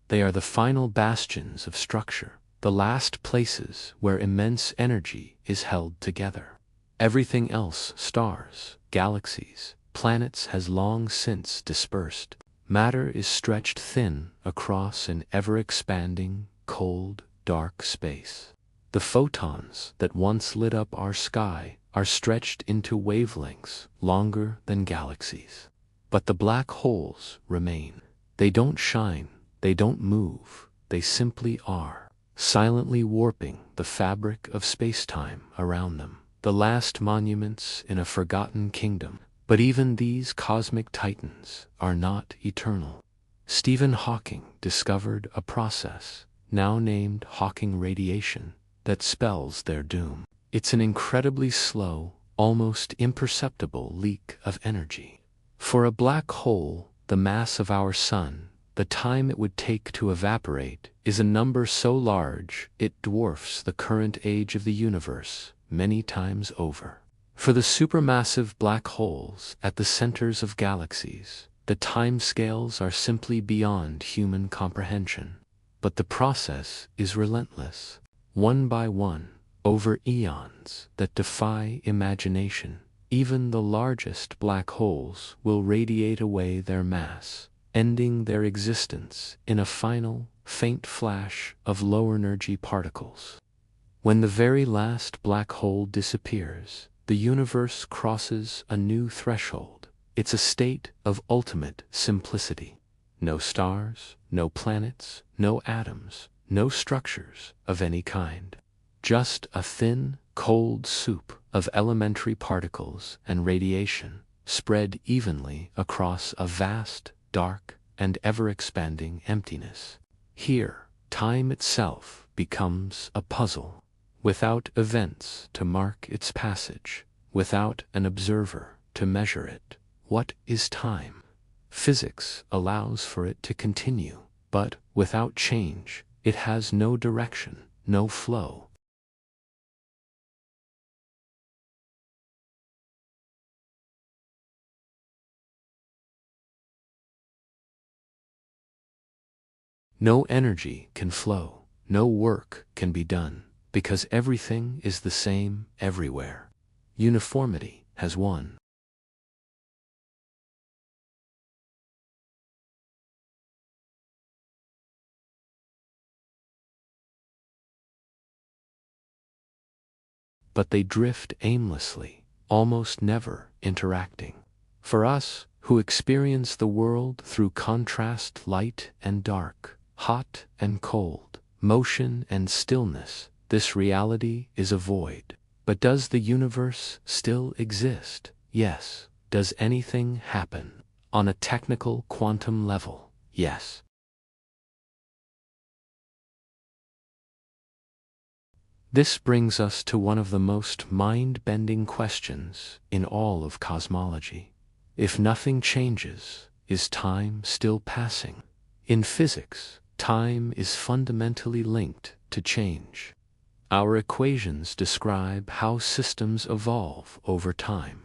They are the final bastions of structure, the last places where immense energy is held together. Everything else, stars, galaxies, planets, has long since dispersed. Matter is stretched thin across an ever-expanding, cold, dark space. The photons that once lit up our sky are stretched into wavelengths longer than galaxies. But the black holes remain. They don't shine, they don't move, they simply are, silently warping the fabric of spacetime around them. The last monuments in a forgotten kingdom. But even these cosmic titans are not eternal. Stephen Hawking discovered a process, now named Hawking radiation, that spells their doom. It's an incredibly slow, almost imperceptible leak of energy. For a black hole the mass of our Sun, the time it would take to evaporate is a number so large it dwarfs the current age of the universe many times over. For the supermassive black holes at the centers of galaxies, the timescales are simply beyond human comprehension. But the process is relentless, one by one, over eons that defy imagination. Even the largest black holes will radiate away their mass, ending their existence in a final, faint flash of low-energy particles. When the very last black hole disappears, the universe crosses a new threshold. It's a state of ultimate simplicity. No stars, no planets, no atoms, no structures of any kind. Just a thin, cold soup of elementary particles and radiation spread evenly across a vast, dark, and ever-expanding emptiness. Here, time itself becomes a puzzle. Without events to mark its passage, without an observer to measure it, what is time? Physics allows for it to continue, but without change, it has no direction, no flow. No energy can flow, no work can be done, because everything is the same everywhere. Uniformity has won. But they drift aimlessly, almost never interacting. For us, who experience the world through contrast, light and dark, hot and cold, motion and stillness, this reality is a void. But does the universe still exist? Yes. Does anything happen? On a technical quantum level, yes. This brings us to one of the most mind-bending questions in all of cosmology. If nothing changes, is time still passing? In physics, time is fundamentally linked to change. Our equations describe how systems evolve over time.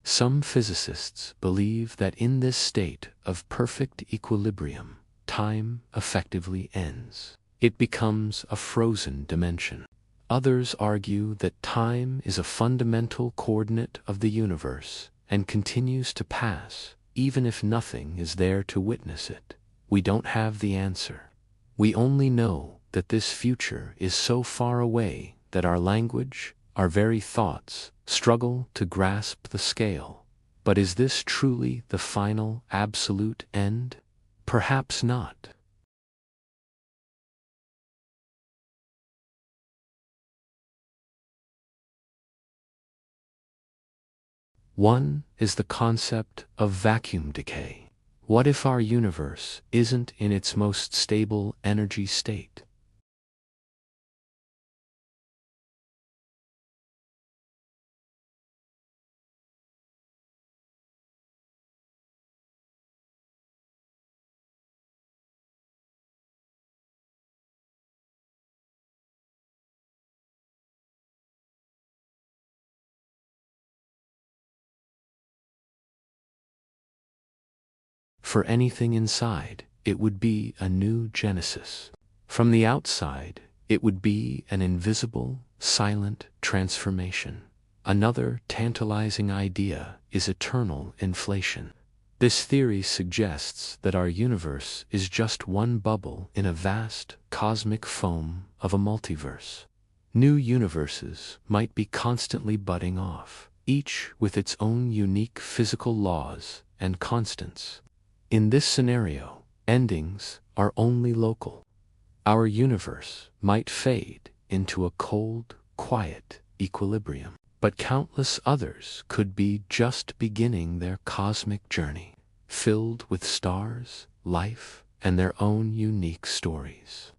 Some physicists believe that in this state of perfect equilibrium, time effectively ends. It becomes a frozen dimension. Others argue that time is a fundamental coordinate of the universe and continues to pass, even if nothing is there to witness it. We don't have the answer. We only know that this future is so far away that our language, our very thoughts, struggle to grasp the scale. But is this truly the final, absolute end? Perhaps not. One is the concept of vacuum decay. What if our universe isn't in its most stable energy state? For anything inside, it would be a new genesis. From the outside, it would be an invisible, silent transformation. Another tantalizing idea is eternal inflation. This theory suggests that our universe is just one bubble in a vast, cosmic foam of a multiverse. New universes might be constantly budding off, each with its own unique physical laws and constants. In this scenario, endings are only local. Our universe might fade, into a cold, quiet equilibrium. But countless others could be just beginning their cosmic journey, filled with stars, life, and their own unique stories.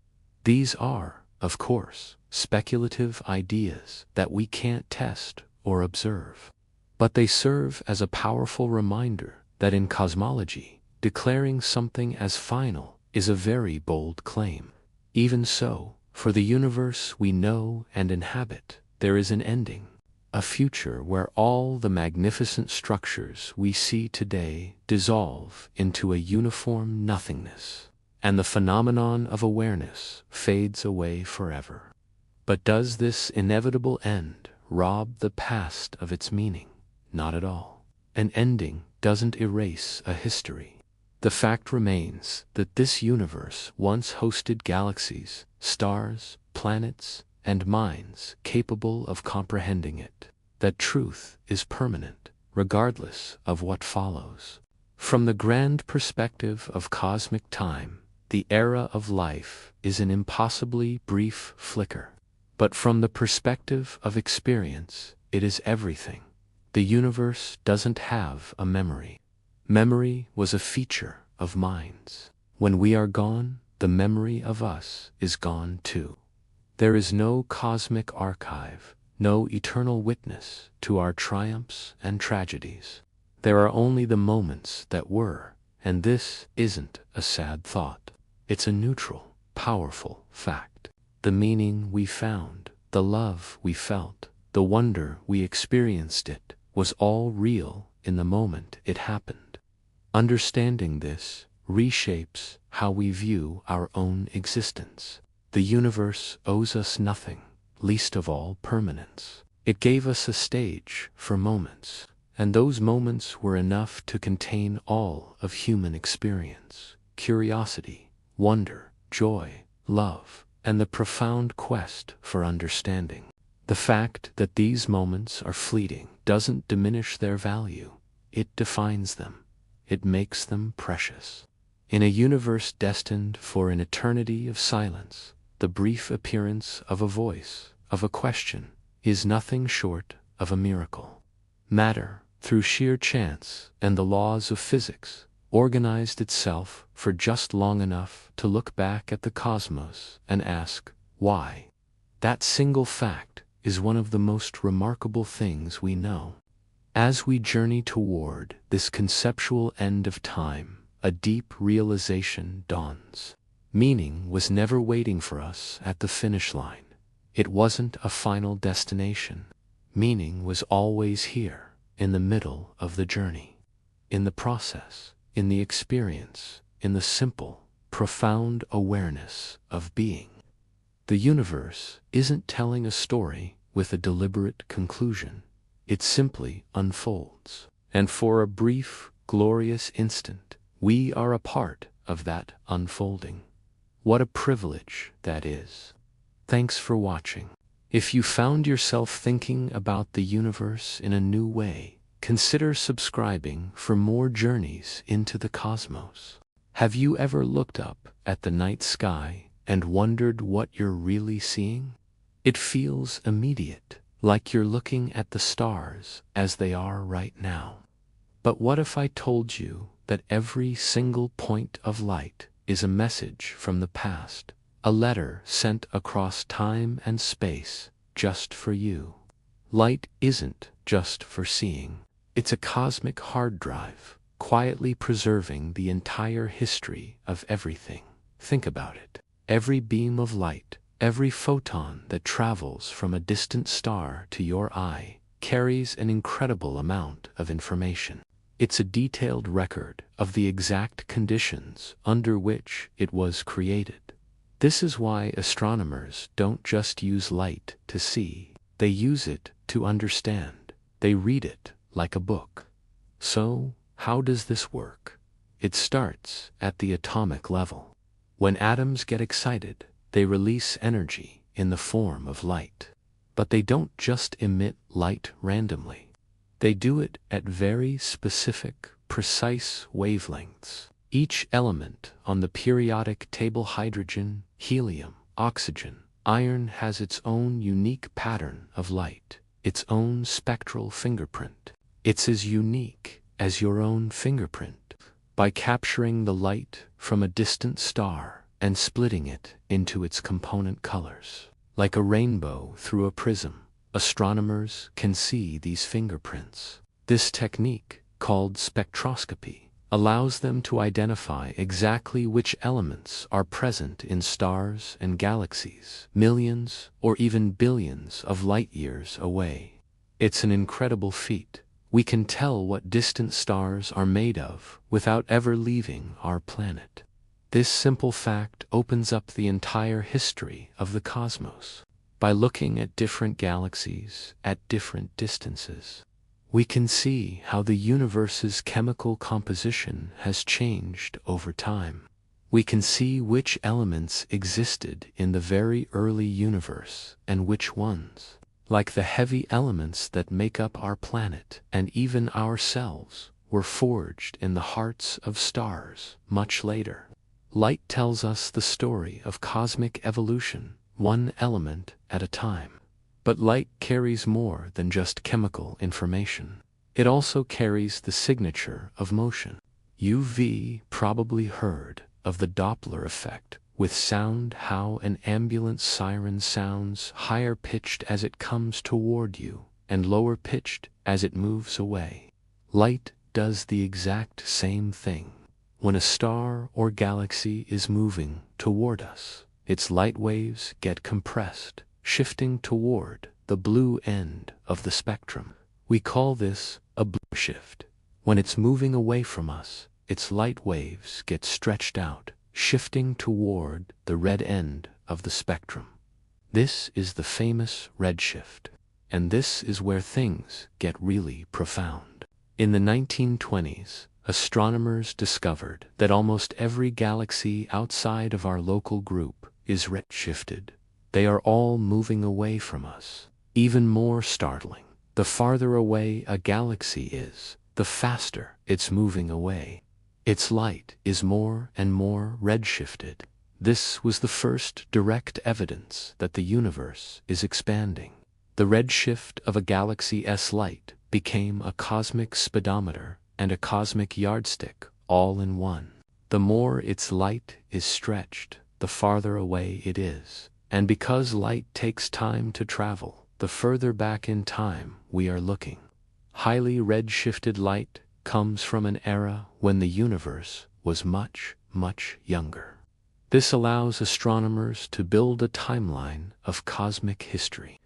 These are, of course, speculative ideas that we can't test or observe. But they serve as a powerful reminder that in cosmology, declaring something as final is a very bold claim. Even so, for the universe we know and inhabit, there is an ending, a future where all the magnificent structures we see today dissolve into a uniform nothingness, and the phenomenon of awareness fades away forever. But does this inevitable end rob the past of its meaning? Not at all. An ending doesn't erase a history. The fact remains that this universe once hosted galaxies, stars, planets, and minds capable of comprehending it. That truth is permanent, regardless of what follows. From the grand perspective of cosmic time, the era of life is an impossibly brief flicker. But from the perspective of experience, it is everything. The universe doesn't have a memory. Memory was a feature of minds. When we are gone, the memory of us is gone too. There is no cosmic archive, no eternal witness to our triumphs and tragedies. There are only the moments that were, and this isn't a sad thought. It's a neutral, powerful fact. The meaning we found, the love we felt, the wonder we experienced it, was all real in the moment it happened. Understanding this reshapes how we view our own existence. The universe owes us nothing, least of all permanence. It gave us a stage for moments, and those moments were enough to contain all of human experience: curiosity, wonder, joy, love, and the profound quest for understanding. The fact that these moments are fleeting doesn't diminish their value. It defines them. It makes them precious. In a universe destined for an eternity of silence, the brief appearance of a voice, of a question, is nothing short of a miracle. Matter, through sheer chance and the laws of physics, organized itself for just long enough to look back at the cosmos and ask, why? That single fact is one of the most remarkable things we know. As we journey toward this conceptual end of time, a deep realization dawns. Meaning was never waiting for us at the finish line. It wasn't a final destination. Meaning was always here, in the middle of the journey. In the process, in the experience, in the simple, profound awareness of being. The universe isn't telling a story with a deliberate conclusion. It simply unfolds. And for a brief, glorious instant, we are a part of that unfolding. What a privilege that is. Thanks for watching. If you found yourself thinking about the universe in a new way, consider subscribing for more journeys into the cosmos. Have you ever looked up at the night sky and wondered what you're really seeing? It feels immediate, like you're looking at the stars as they are right now. But what if I told you that every single point of light is a message from the past, a letter sent across time and space just for you? Light isn't just for seeing. It's a cosmic hard drive, quietly preserving the entire history of everything. Think about it. Every beam of light, every photon that travels from a distant star to your eye, carries an incredible amount of information. It's a detailed record of the exact conditions under which it was created. This is why astronomers don't just use light to see. They use it to understand. They read it like a book. So, how does this work? It starts at the atomic level. When atoms get excited, they release energy in the form of light. But they don't just emit light randomly. They do it at very specific, precise wavelengths. Each element on the periodic table, hydrogen, helium, oxygen, Iron has its own unique pattern of light, its own spectral fingerprint. It's as unique as your own fingerprint. By capturing the light from a distant star and splitting it into its component colors, like a rainbow through a prism, astronomers can see these fingerprints. This technique, called spectroscopy, allows them to identify exactly which elements are present in stars and galaxies, millions or even billions of light years away. It's an incredible feat. We can tell what distant stars are made of without ever leaving our planet. This simple fact opens up the entire history of the cosmos. By looking at different galaxies at different distances, we can see how the universe's chemical composition has changed over time. We can see which elements existed in the very early universe and which ones, like the heavy elements that make up our planet and even ourselves, were forged in the hearts of stars much later. Light tells us the story of cosmic evolution, one element at a time. But light carries more than just chemical information. It also carries the signature of motion. You've probably heard of the Doppler effect with sound, how an ambulance siren sounds higher pitched as it comes toward you and lower pitched as it moves away. Light does the exact same thing. When a star or galaxy is moving toward us, its light waves get compressed, shifting toward the blue end of the spectrum. We call this a blue shift. When it's moving away from us, its light waves get stretched out, shifting toward the red end of the spectrum. This is the famous redshift, and this is where things get really profound. In the 1920s, astronomers discovered that almost every galaxy outside of our local group is redshifted. They are all moving away from us. Even more startling, the farther away a galaxy is, the faster it's moving away. Its light is more and more redshifted. This was the first direct evidence that the universe is expanding. The redshift of a galaxy's light became a cosmic speedometer and a cosmic yardstick all in one. The more its light is stretched, the farther away it is. And because light takes time to travel, the further back in time we are looking. Highly redshifted light comes from an era when the universe was much, much younger. This allows astronomers to build a timeline of cosmic history.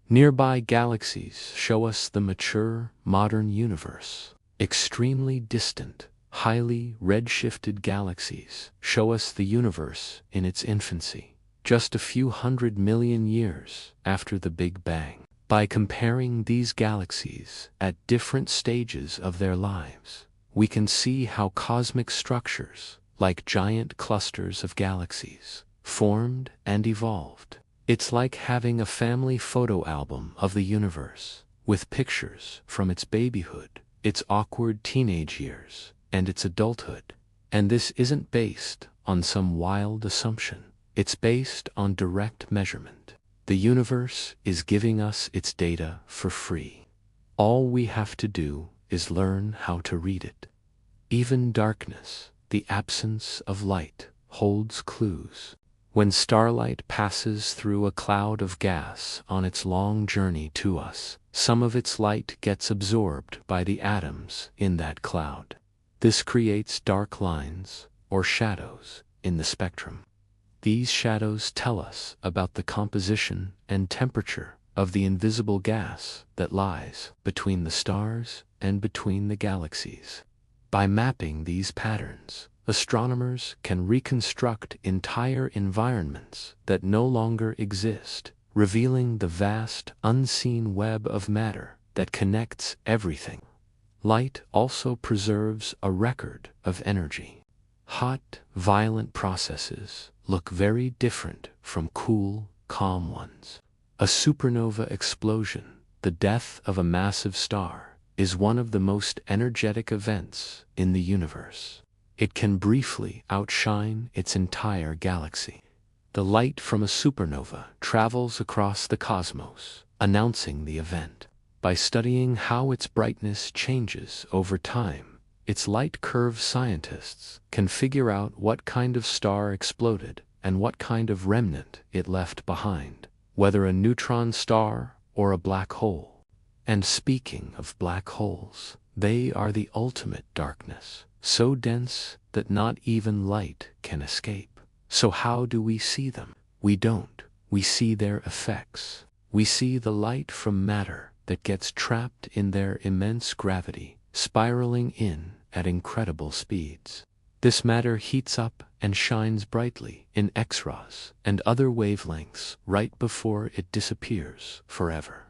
Nearby galaxies show us the mature, modern universe. Extremely distant, highly redshifted galaxies show us the universe in its infancy, just a few 100 million years after the Big Bang. By comparing these galaxies at different stages of their lives, we can see how cosmic structures, like giant clusters of galaxies, formed and evolved. It's like having a family photo album of the universe, with pictures from its babyhood, its awkward teenage years, and its adulthood. And this isn't based on some wild assumption. It's based on direct measurement. The universe is giving us its data for free. All we have to do is learn how to read it. Even darkness, the absence of light, holds clues. When starlight passes through a cloud of gas on its long journey to us, some of its light gets absorbed by the atoms in that cloud. This creates dark lines, or shadows, in the spectrum. These shadows tell us about the composition and temperature of the invisible gas that lies between the stars and between the galaxies. By mapping these patterns, astronomers can reconstruct entire environments that no longer exist, revealing the vast, unseen web of matter that connects everything. Light also preserves a record of energy. Hot, violent processes look very different from cool, calm ones. A supernova explosion, the death of a massive star, is one of the most energetic events in the universe. It can briefly outshine its entire galaxy. The light from a supernova travels across the cosmos, announcing the event. By studying how its brightness changes over time, its light curve scientists can figure out what kind of star exploded and what kind of remnant it left behind, whether a neutron star or a black hole. And speaking of black holes, they are the ultimate darkness, so dense that not even light can escape. So how do we see them? We don't. We see their effects. We see the light from matter that gets trapped in their immense gravity, spiraling in at incredible speeds. This matter heats up and shines brightly in X-rays and other wavelengths right before it disappears forever.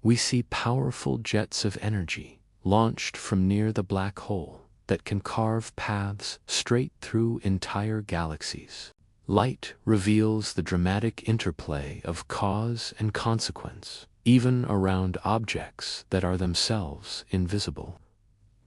We see powerful jets of energy launched from near the black hole that can carve paths straight through entire galaxies. Light reveals the dramatic interplay of cause and consequence, even around objects that are themselves invisible.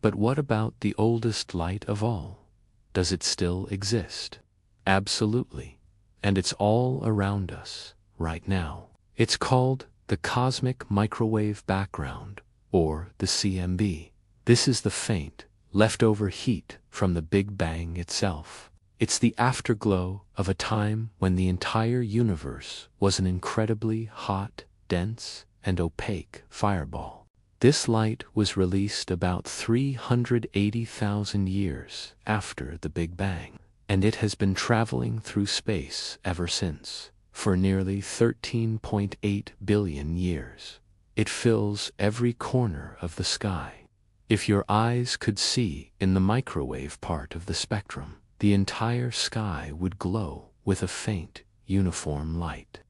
But what about the oldest light of all? Does it still exist? Absolutely. And it's all around us, right now. It's called the cosmic microwave background, or the CMB. This is the faint, leftover heat from the Big Bang itself. It's the afterglow of a time when the entire universe was an incredibly hot, dense, and opaque fireball. This light was released about 380,000 years after the Big Bang, and it has been traveling through space ever since, for nearly 13.8 billion years. It fills every corner of the sky. If your eyes could see in the microwave part of the spectrum, the entire sky would glow with a faint, uniform light.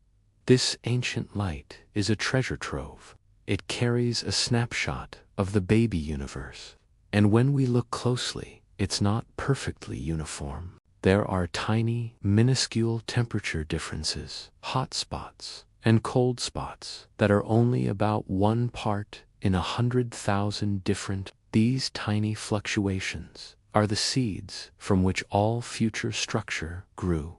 This ancient light is a treasure trove. It carries a snapshot of the baby universe. And when we look closely, it's not perfectly uniform. There are tiny, minuscule temperature differences, hot spots, and cold spots that are only about 1 part in 100,000 different. These tiny fluctuations are the seeds from which all future structure grew.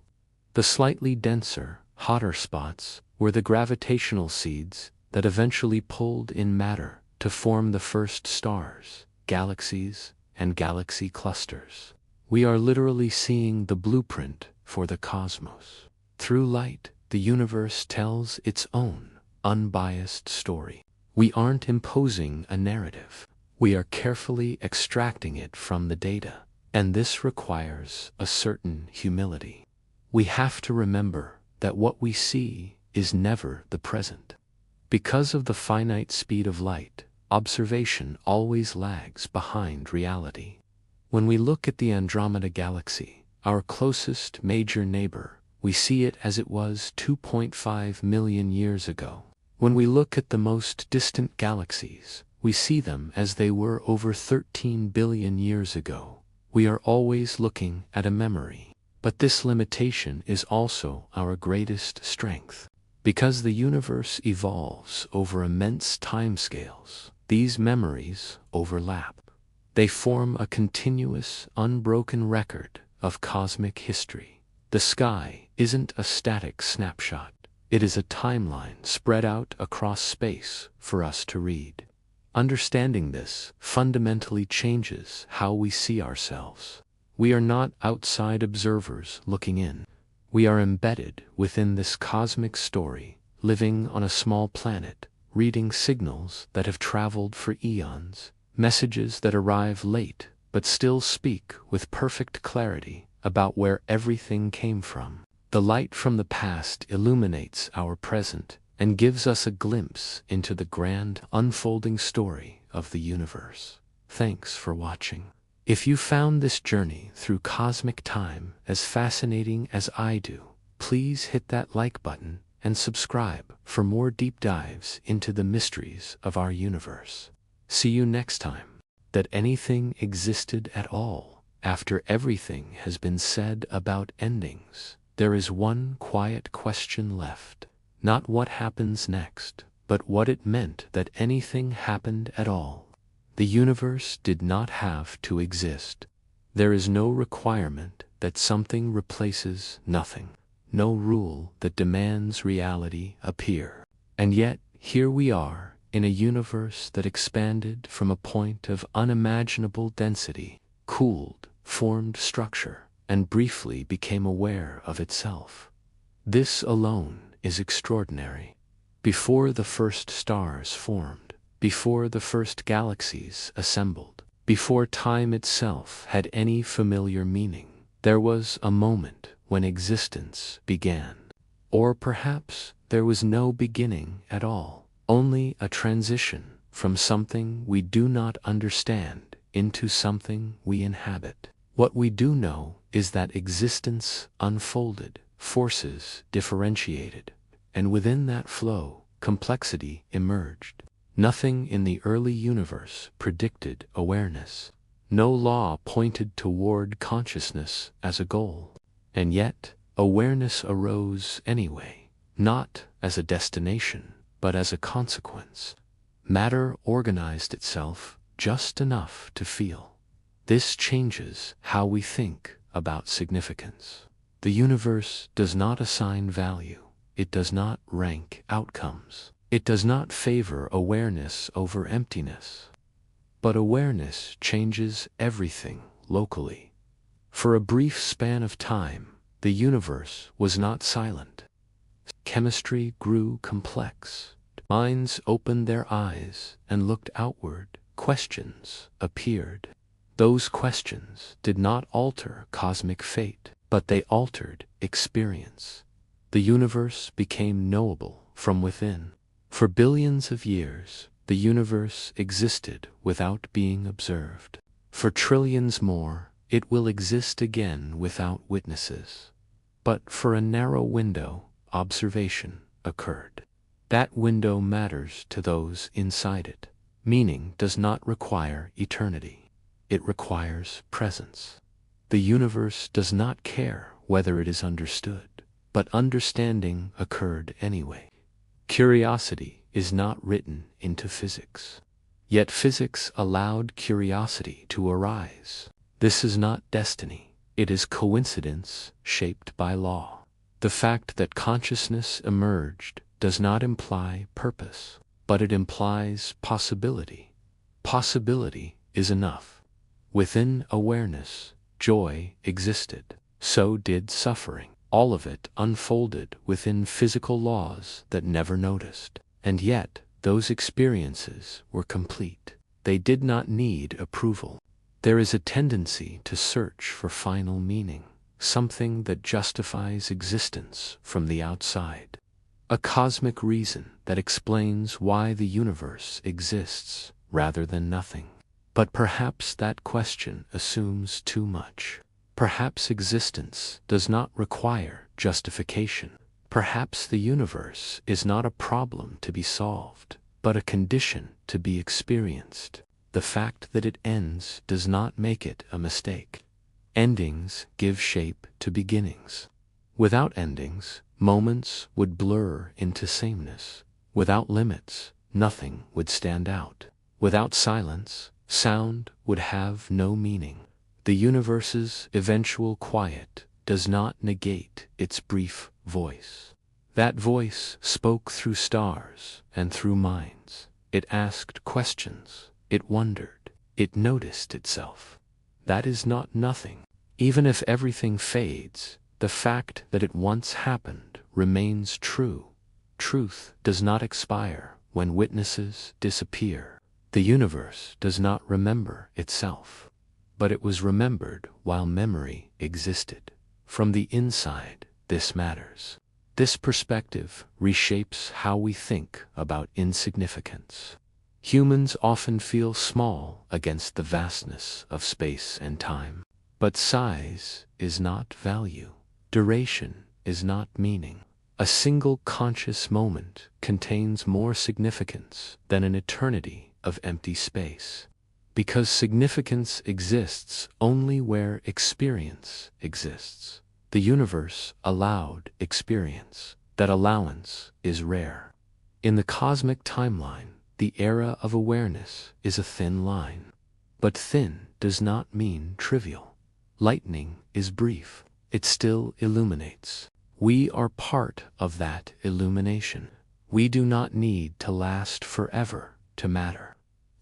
The slightly denser, hotter spots were the gravitational seeds that eventually pulled in matter to form the first stars, galaxies, and galaxy clusters. We are literally seeing the blueprint for the cosmos. Through light, the universe tells its own, unbiased story. We aren't imposing a narrative. We are carefully extracting it from the data, and this requires a certain humility. We have to remember that what we see is never the present. Because of the finite speed of light, observation always lags behind reality. When we look at the Andromeda Galaxy, our closest major neighbor, we see it as it was 2.5 million years ago. When we look at the most distant galaxies, we see them as they were over 13 billion years ago. We are always looking at a memory. But this limitation is also our greatest strength. Because the universe evolves over immense timescales, these memories overlap. They form a continuous, unbroken record of cosmic history. The sky isn't a static snapshot. It is a timeline spread out across space for us to read. Understanding this fundamentally changes how we see ourselves. We are not outside observers looking in. We are embedded within this cosmic story, living on a small planet, reading signals that have traveled for eons, messages that arrive late but still speak with perfect clarity about where everything came from. The light from the past illuminates our present and gives us a glimpse into the grand, unfolding story of the universe. Thanks for watching. If you found this journey through cosmic time as fascinating as I do, please hit that like button and subscribe for more deep dives into the mysteries of our universe. See you next time. That anything existed at all, after everything has been said about endings, there is one quiet question left. Not what happens next, but what it meant that anything happened at all. The universe did not have to exist. There is no requirement that something replaces nothing. no rule that demands reality appear. And yet, here we are, in a universe that expanded from a point of unimaginable density, cooled, formed structure, and briefly became aware of itself. This alone is extraordinary. Before the first stars formed, before the first galaxies assembled, before time itself had any familiar meaning, there was a moment when existence began. Or perhaps there was no beginning at all, only a transition from something we do not understand into something we inhabit. What we do know is that existence unfolded, forces differentiated, and within that flow, complexity emerged. Nothing in the early universe predicted awareness. No law pointed toward consciousness as a goal. And yet, awareness arose anyway, not as a destination, but as a consequence. Matter organized itself just enough to feel. This changes how we think about significance. The universe does not assign value. It does not rank outcomes. It does not favor awareness over emptiness. But awareness changes everything locally. For a brief span of time, the universe was not silent. Chemistry grew complex. Minds opened their eyes and looked outward. Questions appeared. Those questions did not alter cosmic fate, but they altered experience. The universe became knowable from within. For billions of years, the universe existed without being observed. For trillions more, it will exist again without witnesses. But for a narrow window, observation occurred. That window matters to those inside it. Meaning does not require eternity. It requires presence. The universe does not care whether it is understood, but understanding occurred anyway. Curiosity is not written into physics. Yet physics allowed curiosity to arise. This is not destiny. It is coincidence shaped by law. The fact that consciousness emerged does not imply purpose, but it implies possibility. Possibility is enough. Within awareness, joy existed. So did suffering. All of it unfolded within physical laws that never noticed. And yet, those experiences were complete. They did not need approval. There is a tendency to search for final meaning, something that justifies existence from the outside. A cosmic reason that explains why the universe exists rather than nothing. But perhaps that question assumes too much. Perhaps existence does not require justification. Perhaps the universe is not a problem to be solved, but a condition to be experienced. The fact that it ends does not make it a mistake. Endings give shape to beginnings. Without endings, moments would blur into sameness. Without limits, nothing would stand out. Without silence, sound would have no meaning. The universe's eventual quiet does not negate its brief voice. That voice spoke through stars and through minds. It asked questions. It wondered. It noticed itself. That is not nothing. Even if everything fades, the fact that it once happened remains true. Truth does not expire when witnesses disappear. The universe does not remember itself, but it was remembered while memory existed. From the inside, this matters. This perspective reshapes how we think about insignificance. Humans often feel small against the vastness of space and time. But size is not value. Duration is not meaning. A single conscious moment contains more significance than an eternity of empty space. Because significance exists only where experience exists. The universe allowed experience. That allowance is rare. In the cosmic timeline, the era of awareness is a thin line. But thin does not mean trivial. Lightning is brief. It still illuminates. We are part of that illumination. We do not need to last forever to matter.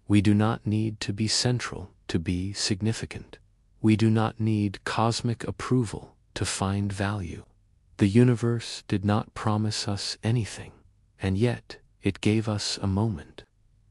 We do not need to be central to be significant. We do not need cosmic approval to find value. The universe did not promise us anything, and yet it gave us a moment.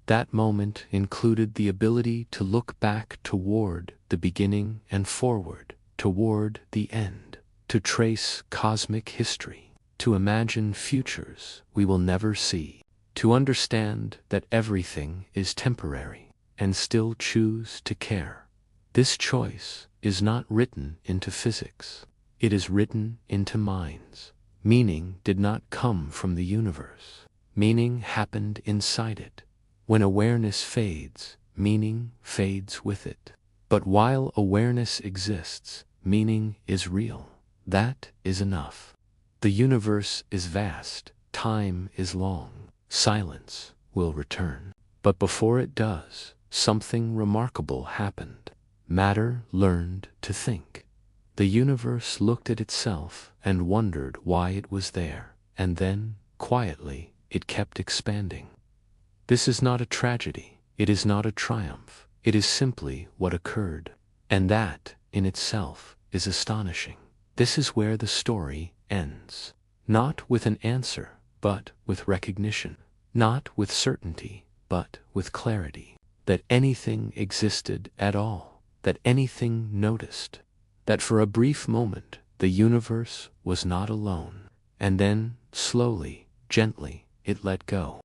That moment included the ability to look back toward the beginning and forward, toward the end, to trace cosmic history, to imagine futures we will never see, to understand that everything is temporary, and still choose to care. This choice is not written into physics. It is written into minds. Meaning did not come from the universe. Meaning happened inside it. When awareness fades, meaning fades with it. But while awareness exists, meaning is real. That is enough. The universe is vast, time is long, silence will return. But before it does, something remarkable happened. Matter learned to think. The universe looked at itself and wondered why it was there, and then, quietly, it kept expanding. This is not a tragedy, it is not a triumph, it is simply what occurred. And that, in itself, is astonishing. This is where the story ends. Not with an answer, but with recognition. Not with certainty, but with clarity. That anything existed at all. That anything noticed. That for a brief moment, the universe was not alone. And then, slowly, gently, it let go.